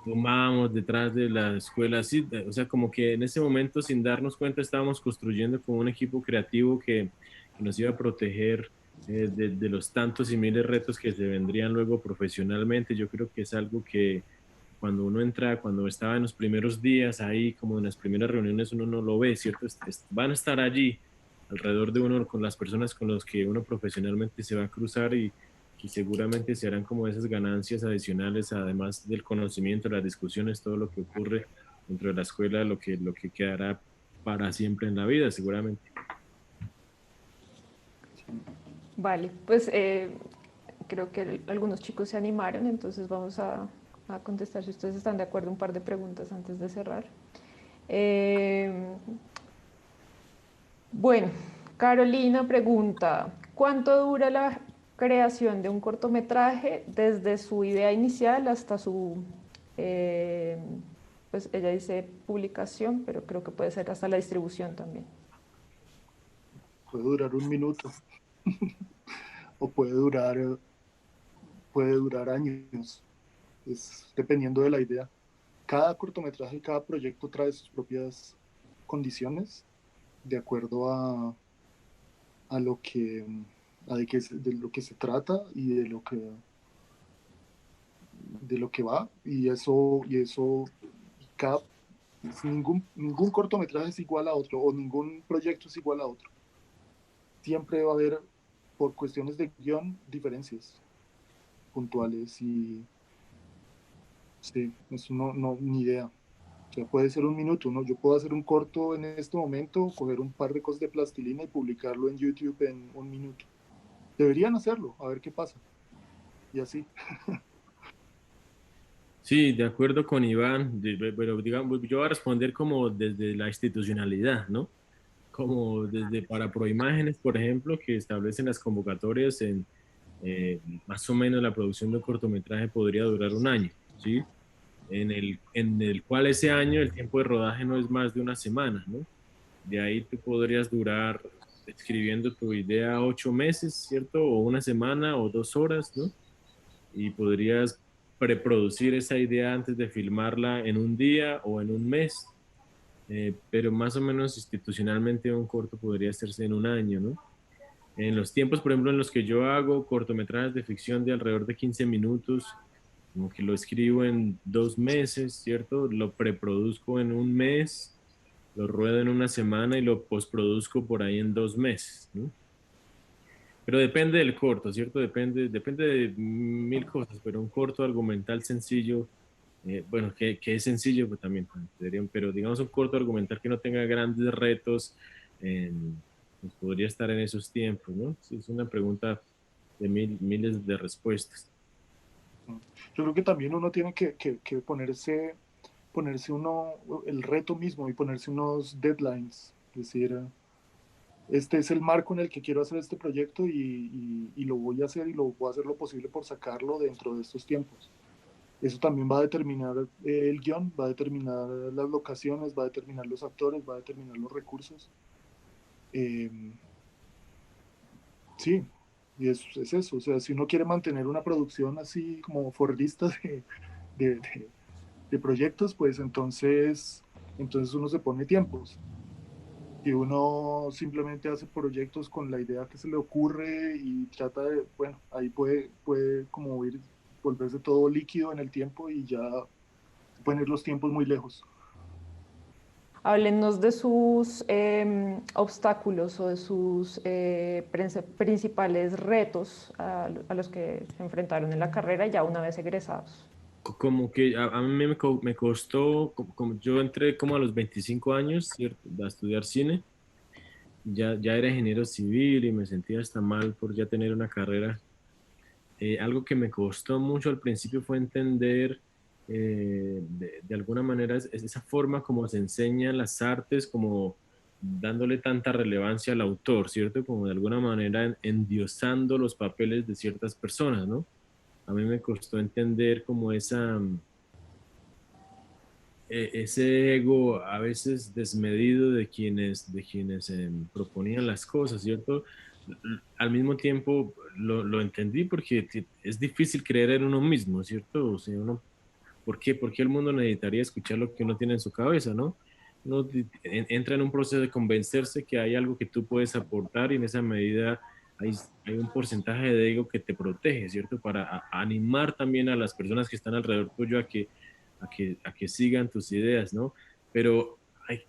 S3: tomábamos detrás de la escuela, así, o sea, como que en ese momento, sin darnos cuenta, estábamos construyendo como un equipo creativo que nos iba a proteger de los tantos y miles de retos que se vendrían luego profesionalmente. Yo creo que es algo que cuando uno entra, cuando estaba en los primeros días ahí, como en las primeras reuniones, uno no lo ve, ¿cierto? Van a estar allí alrededor de uno con las personas con las que uno profesionalmente se va a cruzar y seguramente se harán como esas ganancias adicionales, además del conocimiento, las discusiones, todo lo que ocurre dentro de la escuela, lo que quedará para siempre en la vida, seguramente.
S1: Vale, pues creo que algunos chicos se animaron, entonces vamos a contestar si ustedes están de acuerdo un par de preguntas antes de cerrar. Eh, bueno, Carolina pregunta, ¿cuánto dura la creación de un cortometraje desde su idea inicial hasta su, eh, pues ella dice publicación, pero creo que puede ser hasta la distribución también?
S2: Puede durar un minuto o puede durar años, es dependiendo de la idea. Cada cortometraje, cada proyecto trae sus propias condiciones de acuerdo a lo que, de lo que se trata y de lo que va, y eso cada, ningún cortometraje es igual a otro, o ningún proyecto es igual a otro. Siempre va a haber, por cuestiones de guión, diferencias puntuales, y sí, eso no, ni idea. O sea, puede ser un minuto, ¿no? Yo puedo hacer un corto en este momento, coger un par de cosas de plastilina y publicarlo en YouTube en un minuto. Deberían hacerlo, a ver qué pasa. Y así.
S3: Sí, de acuerdo con Iván, pero digamos, yo voy a responder como desde la institucionalidad, ¿no? Como desde para Proimágenes, por ejemplo, que establecen las convocatorias en más o menos la producción de un cortometraje podría durar un año, ¿sí? En el cual ese año el tiempo de rodaje no es más de una semana, ¿no? De ahí tú podrías durar escribiendo tu idea 8 meses, ¿cierto? O una semana o 2 horas, ¿no? Y podrías preproducir esa idea antes de filmarla en un día o en un mes, pero más o menos institucionalmente un corto podría hacerse en un año, ¿no? En los tiempos, por ejemplo, en los que yo hago cortometrajes de ficción de alrededor de 15 minutos, como que lo escribo en 2 meses, ¿cierto? Lo preproduzco en un mes, lo ruedo en una semana y lo postproduzco por ahí en 2 meses, ¿no? Pero depende del corto, ¿cierto? Depende de mil cosas, pero un corto argumental sencillo, bueno, que es sencillo, pues también, pero digamos un corto argumental que no tenga grandes retos, pues podría estar en esos tiempos, ¿no? Sí, es una pregunta de miles de respuestas.
S2: Yo creo que también uno tiene que ponerse uno el reto mismo y ponerse unos deadlines. Es decir, este es el marco en el que quiero hacer este proyecto y lo voy a hacer y lo voy a hacer lo posible por sacarlo dentro de estos tiempos. Eso también va a determinar el guión, va a determinar las locaciones, va a determinar los actores, va a determinar los recursos. Eh, sí, y es eso. O sea, si uno quiere mantener una producción así como fordista de, de, de proyectos, pues entonces uno se pone tiempos. Si uno simplemente hace proyectos con la idea que se le ocurre y trata de, bueno, ahí puede como volverse todo líquido en el tiempo y ya se pueden ir los tiempos muy lejos.
S1: Háblenos de sus obstáculos o de sus principales retos a los que se enfrentaron en la carrera ya una vez egresados.
S3: Como que a mí me costó, como yo entré como a los 25 años, ¿cierto? A estudiar cine. Ya era ingeniero civil y me sentía hasta mal por ya tener una carrera. Algo que me costó mucho al principio fue entender de alguna manera es esa forma como se enseñan las artes, como dándole tanta relevancia al autor, ¿cierto? Como de alguna manera endiosando los papeles de ciertas personas, ¿no? A mí me costó entender como ese ego a veces desmedido de quienes proponían las cosas, ¿cierto? Al mismo tiempo lo entendí porque es difícil creer en uno mismo, ¿cierto? O sea, uno ¿Por qué? Porque el mundo necesitaría escuchar lo que uno tiene en su cabeza, ¿no? Uno entra en un proceso de convencerse que hay algo que tú puedes aportar y en esa medida hay un porcentaje de ego que te protege, ¿cierto? Para animar también a las personas que están alrededor tuyo a que sigan tus ideas, ¿no? Pero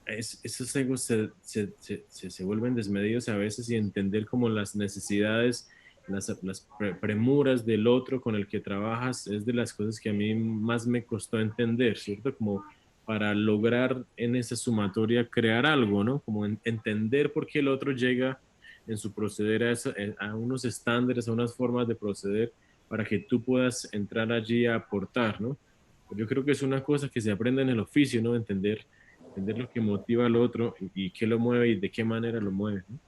S3: esos egos se vuelven desmedidos a veces y entender como las necesidades, las premuras del otro con el que trabajas es de las cosas que a mí más me costó entender, ¿cierto? Como para lograr en esa sumatoria crear algo, ¿no? Como entender por qué el otro llega en su proceder a unos estándares, a unas formas de proceder para que tú puedas entrar allí a aportar, ¿no? Yo creo que es una cosa que se aprende en el oficio, ¿no? Entender lo que motiva al otro y qué lo mueve y de qué manera lo mueve, ¿no?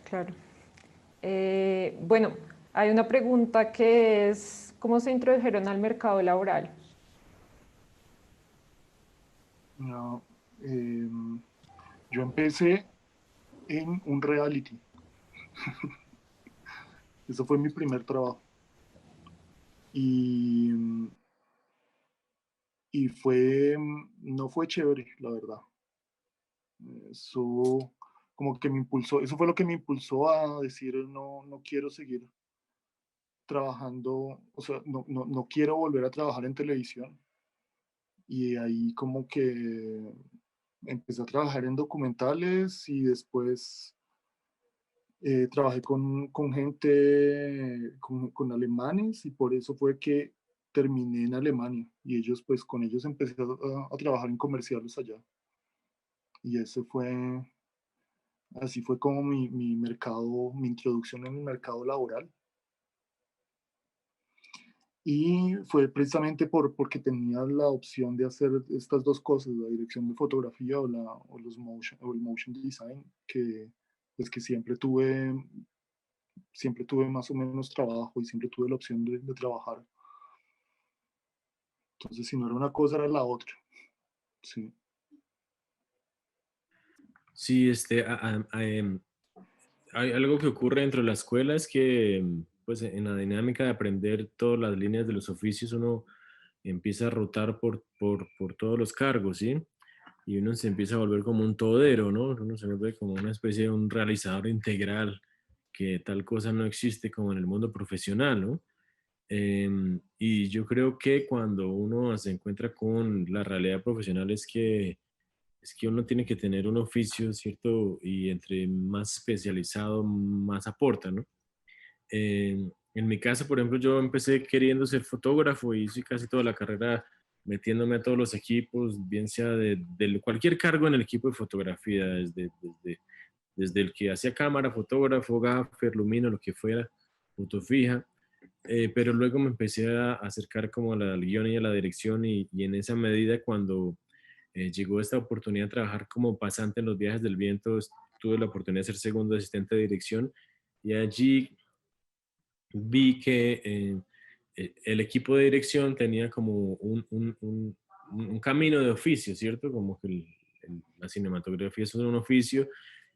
S1: Claro. Bueno, hay una pregunta que es, ¿cómo se introdujeron al mercado laboral?
S2: No, yo empecé en un reality. Eso fue mi primer trabajo. Y, no fue chévere, la verdad. Eso como que me impulsó, eso fue lo que me impulsó a decir no, no quiero seguir trabajando, o sea, no quiero volver a trabajar en televisión. Y ahí como que empecé a trabajar en documentales y después trabajé con gente, con alemanes y por eso fue que terminé en Alemania y ellos pues con ellos empecé a trabajar en comerciales allá. Y ese fue, así fue como mi mercado, mi introducción en el mercado laboral. Y fue precisamente porque tenía la opción de hacer estas dos cosas, la dirección de fotografía o el motion design, que, pues que siempre tuve más o menos trabajo y siempre tuve la opción de trabajar. Entonces, si no era una cosa, era la otra. Sí.
S3: Sí, hay algo que ocurre dentro de la escuela es que, pues, en la dinámica de aprender todas las líneas de los oficios, uno empieza a rotar por todos los cargos, ¿sí? Y uno se empieza a volver como un todero, ¿no? Uno se vuelve como una especie de un realizador integral, que tal cosa no existe como en el mundo profesional, ¿no? Y yo creo que cuando uno se encuentra con la realidad profesional es que uno tiene que tener un oficio, ¿cierto? Y entre más especializado, más aporta, ¿no? En mi caso, por ejemplo, yo empecé queriendo ser fotógrafo y hice casi toda la carrera metiéndome a todos los equipos, bien sea de cualquier cargo en el equipo de fotografía, desde el que hacía cámara, fotógrafo, gaffer, lumino, lo que fuera, foto fija. Pero luego me empecé a acercar como a la guión y a la dirección y en esa medida cuando llegó esta oportunidad de trabajar como pasante en los viajes del viento, tuve la oportunidad de ser segundo asistente de dirección y allí vi que el equipo de dirección tenía como un camino de oficio, ¿cierto? Como que la cinematografía es un oficio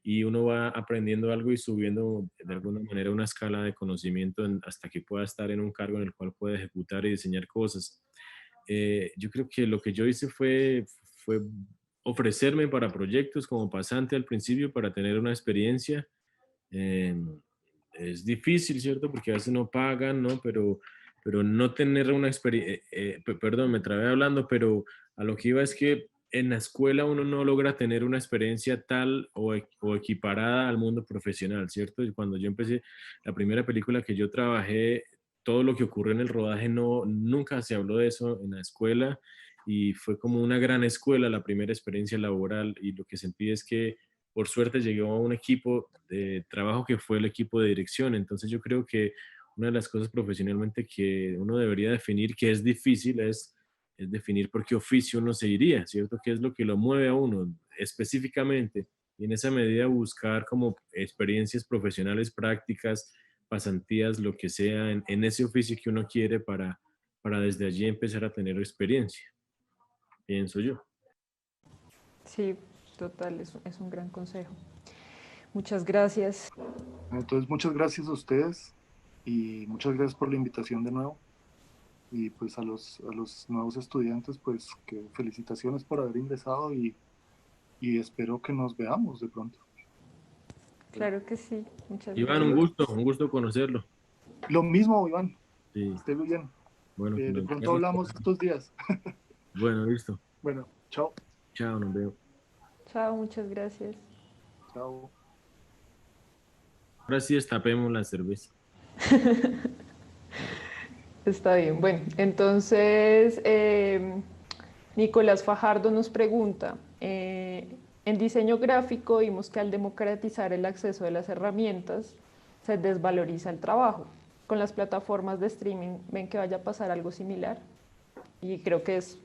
S3: y uno va aprendiendo algo y subiendo de alguna manera una escala de conocimiento hasta que pueda estar en un cargo en el cual pueda ejecutar y diseñar cosas. Yo creo que lo que yo hice fue ofrecerme para proyectos como pasante al principio para tener una experiencia. Eh, es difícil, ¿cierto? Porque a veces no pagan, ¿no? Pero no tener una experiencia, perdón, me trabé hablando, pero a lo que iba es que en la escuela uno no logra tener una experiencia tal o equiparada al mundo profesional, ¿cierto? Y cuando yo empecé, la primera película que yo trabajé, todo lo que ocurrió en el rodaje nunca se habló de eso en la escuela y fue como una gran escuela la primera experiencia laboral y lo que sentí es que por suerte llegó a un equipo de trabajo que fue el equipo de dirección. Entonces yo creo que una de las cosas profesionalmente que uno debería definir, que es difícil, es definir por qué oficio uno se iría, ¿cierto? ¿Qué es lo que lo mueve a uno específicamente? Y en esa medida buscar como experiencias profesionales prácticas, pasantías, lo que sea, en ese oficio que uno quiere para desde allí empezar a tener experiencia, pienso yo.
S1: Sí, total, es un gran consejo. Muchas gracias.
S2: Entonces, muchas gracias a ustedes y muchas gracias por la invitación de nuevo. y pues a los nuevos estudiantes, pues que felicitaciones por haber ingresado y espero que nos veamos de pronto.
S1: Claro que sí, muchas
S3: Iván,
S1: gracias.
S3: un gusto conocerlo.
S2: Lo mismo, Iván,
S3: Sí,
S2: esté muy bien.
S3: bueno, que
S2: De
S3: nos
S2: pronto
S3: veamos.
S2: hablamos estos días.
S3: Bueno, listo.
S2: Bueno, chao.
S3: Chao, nos vemos.
S1: Chao, muchas gracias.
S2: Chao.
S3: Ahora sí destapemos la cerveza.
S1: Está bien. Bueno, entonces Nicolás Fajardo nos pregunta, en diseño gráfico vimos que al democratizar el acceso de las herramientas se desvaloriza el trabajo. Con las plataformas de streaming, ¿ven que vaya a pasar algo similar? Y creo que es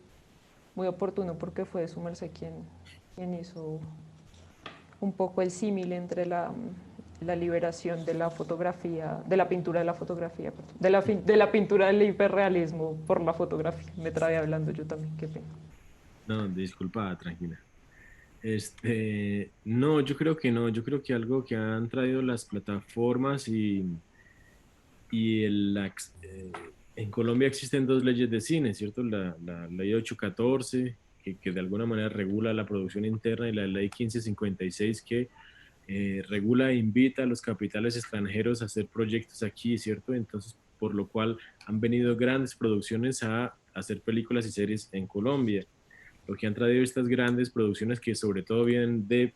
S1: muy oportuno porque fue su merced quien hizo un poco el símil entre la liberación de la fotografía, de la pintura de la fotografía, perdón, de la pintura del hiperrealismo por la fotografía. Me trabé hablando yo también, qué pena.
S3: No, disculpa, tranquila. No, yo creo que no. Yo creo que algo que han traído las plataformas y en Colombia existen dos leyes de cine, ¿cierto? La ley 814, que de alguna manera regula la producción interna, y la ley 1556, que regula e invita a los capitales extranjeros a hacer proyectos aquí, ¿cierto? Entonces, por lo cual han venido grandes producciones a hacer películas y series en Colombia. Lo que han traído estas grandes producciones, que sobre todo vienen de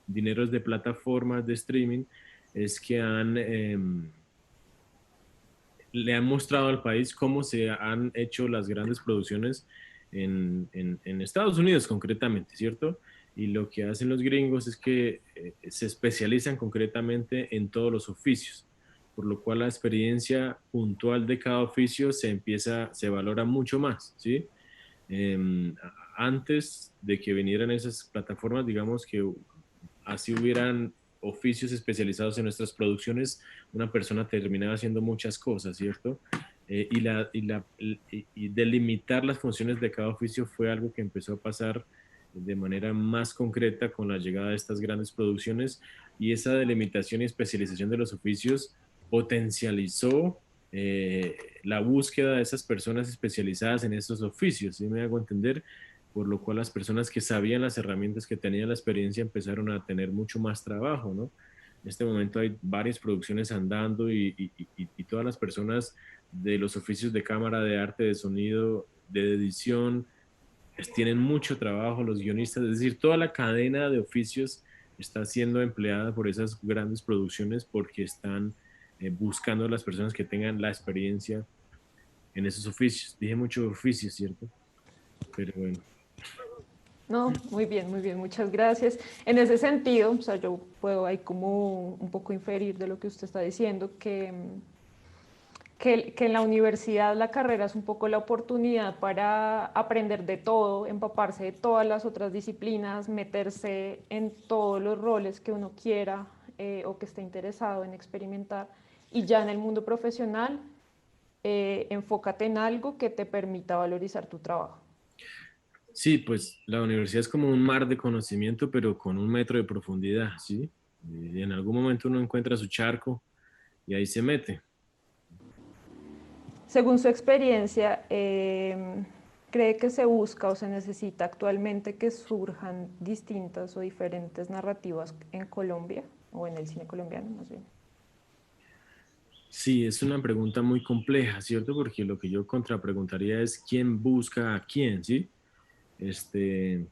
S3: dineros de plataformas de streaming, es que le han mostrado al país cómo se han hecho las grandes producciones en Estados Unidos concretamente, ¿cierto? Y lo que hacen los gringos es que se especializan concretamente en todos los oficios, por lo cual la experiencia puntual de cada oficio se valora mucho más, ¿sí? Eh, Antes de que vinieran esas plataformas, digamos que así hubieran oficios especializados en nuestras producciones, una persona terminaba haciendo muchas cosas, ¿cierto? Y delimitar las funciones de cada oficio fue algo que empezó a pasar de manera más concreta con la llegada de estas grandes producciones, y esa delimitación y especialización de los oficios potencializó la búsqueda de esas personas especializadas en esos oficios, ¿sí me hago entender? Por lo cual las personas que sabían las herramientas, que tenían la experiencia, empezaron a tener mucho más trabajo, ¿no? En este momento hay varias producciones andando y todas las personas de los oficios de cámara, de arte, de sonido, de edición, pues tienen mucho trabajo, los guionistas, es decir, toda la cadena de oficios está siendo empleada por esas grandes producciones porque están buscando a las personas que tengan la experiencia en esos oficios. Dije mucho oficios, ¿cierto? Pero bueno.
S1: No, muy bien, muchas gracias. En ese sentido, o sea, yo puedo ahí como un poco inferir de lo que usted está diciendo, que en la universidad la carrera es un poco la oportunidad para aprender de todo, empaparse de todas las otras disciplinas, meterse en todos los roles que uno quiera o que esté interesado en experimentar. Y ya en el mundo profesional, enfócate en algo que te permita valorizar tu trabajo.
S3: Sí, pues la universidad es como un mar de conocimiento, pero con 1 metro de profundidad, ¿sí? Y en algún momento uno encuentra su charco y ahí se mete.
S1: Según su experiencia, ¿cree que se busca o se necesita actualmente que surjan distintas o diferentes narrativas en Colombia o en el cine colombiano, más bien?
S3: Sí, es una pregunta muy compleja, ¿cierto? Porque lo que yo contrapreguntaría es quién busca a quién, ¿sí? Este,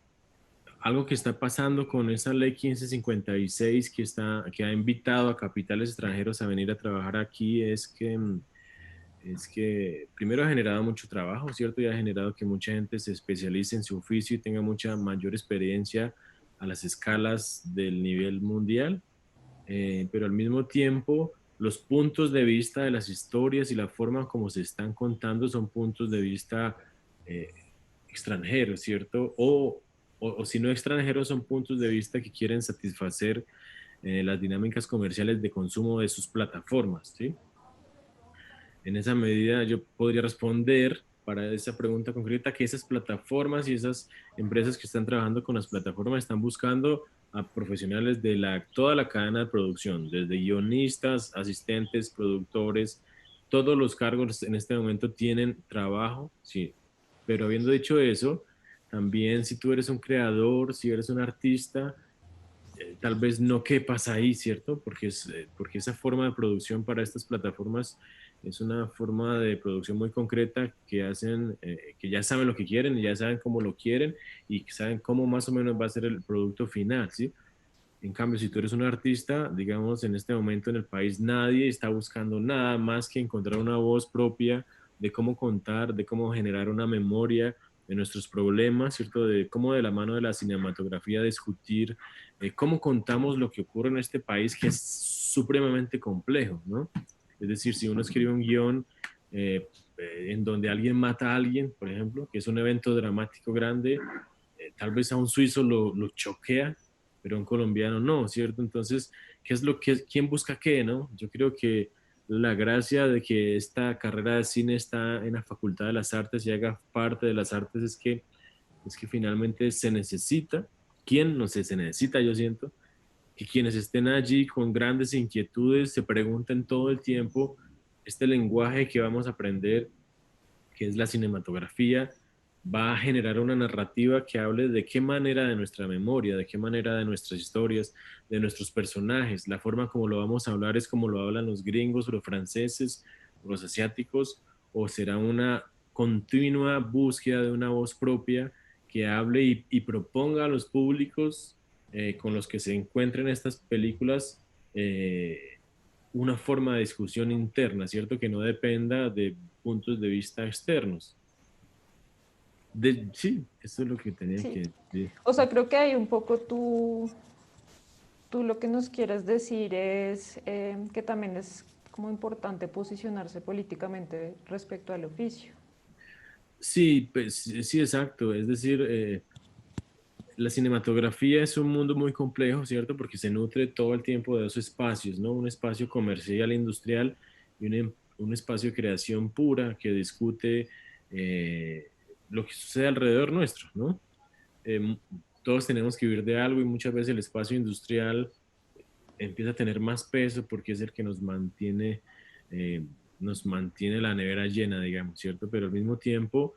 S3: Algo que está pasando con esa ley 1556 que ha invitado a capitales extranjeros a venir a trabajar aquí es que primero ha generado mucho trabajo, ¿cierto? Y ha generado que mucha gente se especialice en su oficio y tenga mucha mayor experiencia a las escalas del nivel mundial. Pero al mismo tiempo los puntos de vista de las historias y la forma como se están contando son puntos de vista eh, extranjeros, ¿cierto? O si no extranjeros, son puntos de vista que quieren satisfacer las dinámicas comerciales de consumo de sus plataformas, ¿sí? En esa medida yo podría responder para esa pregunta concreta que esas plataformas y esas empresas que están trabajando con las plataformas están buscando a profesionales de toda la cadena de producción, desde guionistas, asistentes, productores, todos los cargos en este momento tienen trabajo, sí. Pero habiendo dicho eso, también si tú eres un creador, si eres un artista, tal vez no quepas ahí, ¿cierto? Porque esa forma de producción para estas plataformas es una forma de producción muy concreta que hacen, que ya saben lo que quieren, ya saben cómo lo quieren y que saben cómo más o menos va a ser el producto final, ¿sí? En cambio, si tú eres un artista, digamos, en este momento en el país nadie está buscando nada más que encontrar una voz propia de cómo contar, de cómo generar una memoria de nuestros problemas, ¿cierto? De cómo de la mano de la cinematografía discutir cómo contamos lo que ocurre en este país que es supremamente complejo, ¿no? Es decir, si uno escribe un guión en donde alguien mata a alguien, por ejemplo, que es un evento dramático grande, tal vez a un suizo lo choquea, pero a un colombiano no, ¿cierto? Entonces, ¿qué es lo que, quién busca qué, no? Yo creo que la gracia de que esta carrera de cine está en la Facultad de las Artes y haga parte de las artes es que finalmente se necesita, ¿quién? No sé, se necesita, yo siento, que quienes estén allí con grandes inquietudes se pregunten todo el tiempo este lenguaje que vamos a aprender, que es la cinematografía, va a generar una narrativa que hable de qué manera de nuestra memoria, de qué manera de nuestras historias, de nuestros personajes, la forma como lo vamos a hablar es como lo hablan los gringos, los franceses, los asiáticos, o será una continua búsqueda de una voz propia que hable y proponga a los públicos con los que se encuentren estas películas una forma de discusión interna, ¿cierto? Que no dependa de puntos de vista externos. Sí, eso es lo que tenía
S1: Sí,
S3: que decir.
S1: o sea, creo que hay un poco tú lo que nos quieres decir es que también es como importante posicionarse políticamente respecto al oficio.
S3: Sí, pues sí, exacto. Es decir, la cinematografía es un mundo muy complejo, ¿cierto? Porque se nutre todo el tiempo de dos espacios, ¿no? Un espacio comercial, industrial y un espacio de creación pura que discute lo que sucede alrededor nuestro, ¿no? Eh, todos tenemos que vivir de algo y muchas veces el espacio industrial empieza a tener más peso porque es el que eh, nos mantiene la nevera llena, digamos, ¿cierto? Pero al mismo tiempo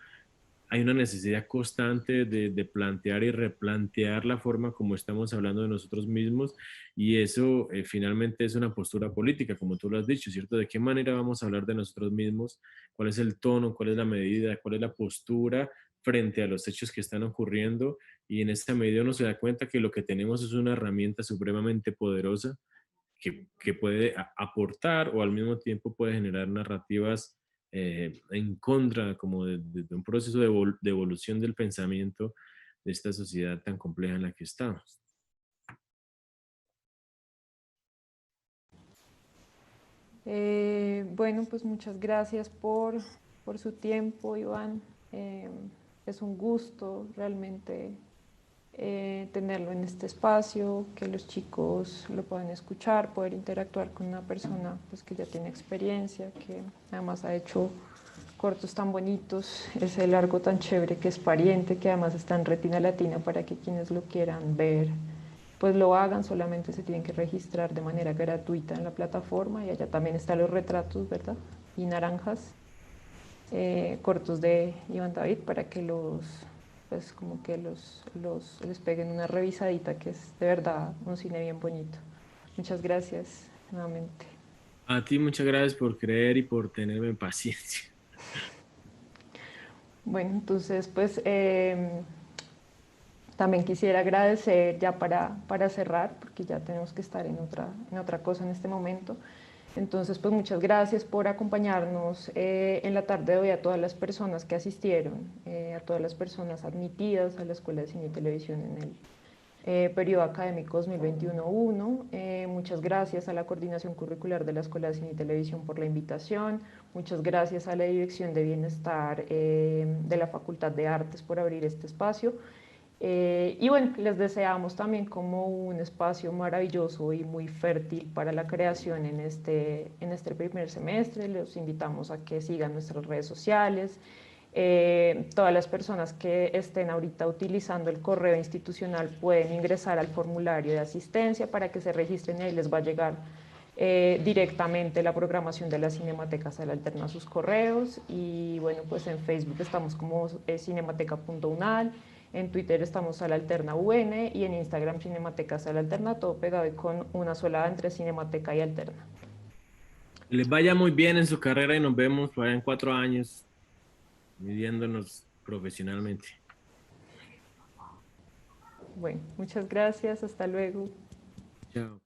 S3: hay una necesidad constante de plantear y replantear la forma como estamos hablando de nosotros mismos y eso finalmente es una postura política, como tú lo has dicho, ¿cierto? ¿De qué manera vamos a hablar de nosotros mismos? ¿Cuál es el tono? ¿Cuál es la medida? ¿Cuál es la postura frente a los hechos que están ocurriendo? Y en esta medida uno se da cuenta que lo que tenemos es una herramienta supremamente poderosa que puede aportar o al mismo tiempo puede generar narrativas en contra como de un proceso de evolución del pensamiento de esta sociedad tan compleja en la que estamos.
S1: Bueno, pues muchas gracias por su tiempo, Iván. Eh, es un gusto realmente tenerlo en este espacio, que los chicos lo puedan escuchar, poder interactuar con una persona pues, que ya tiene experiencia, que además ha hecho cortos tan bonitos, ese largo tan chévere que es Pariente, que además está en Retina Latina para que quienes lo quieran ver pues lo hagan, solamente se tienen que registrar de manera gratuita en la plataforma y allá también están los retratos, ¿verdad? Y naranjas, cortos de Iván David para que pues como que les peguen una revisadita, que es de verdad un cine bien bonito. Muchas gracias nuevamente.
S3: A ti muchas gracias por creer y por tenerme paciencia.
S1: Bueno, entonces pues también quisiera agradecer ya para cerrar, porque ya tenemos que estar en otra cosa en este momento. Entonces, pues muchas gracias por acompañarnos en la tarde de hoy a todas las personas que asistieron, a todas las personas admitidas a la Escuela de Cine y Televisión en el periodo académico 2021-1. Muchas gracias a la Coordinación Curricular de la Escuela de Cine y Televisión por la invitación. Muchas gracias a la Dirección de Bienestar de la Facultad de Artes por abrir este espacio. Y bueno, les deseamos también como un espacio maravilloso y muy fértil para la creación en este primer semestre. Los invitamos a que sigan nuestras redes sociales. Todas las personas que estén ahorita utilizando el correo institucional pueden ingresar al formulario de asistencia para que se registren y ahí les va a llegar directamente la programación de la Cinemateca Sala Alterna a sus correos. Y bueno, pues en Facebook estamos como cinemateca.unal, en Twitter estamos Sala Alterna UN y en Instagram Cinemateca Sala Alterna, todo pegado y con una sola A entre Cinemateca y Alterna.
S3: Les vaya muy bien en su carrera y nos vemos por allá en 4 años midiéndonos profesionalmente.
S1: Bueno, muchas gracias, hasta luego.
S3: Chao.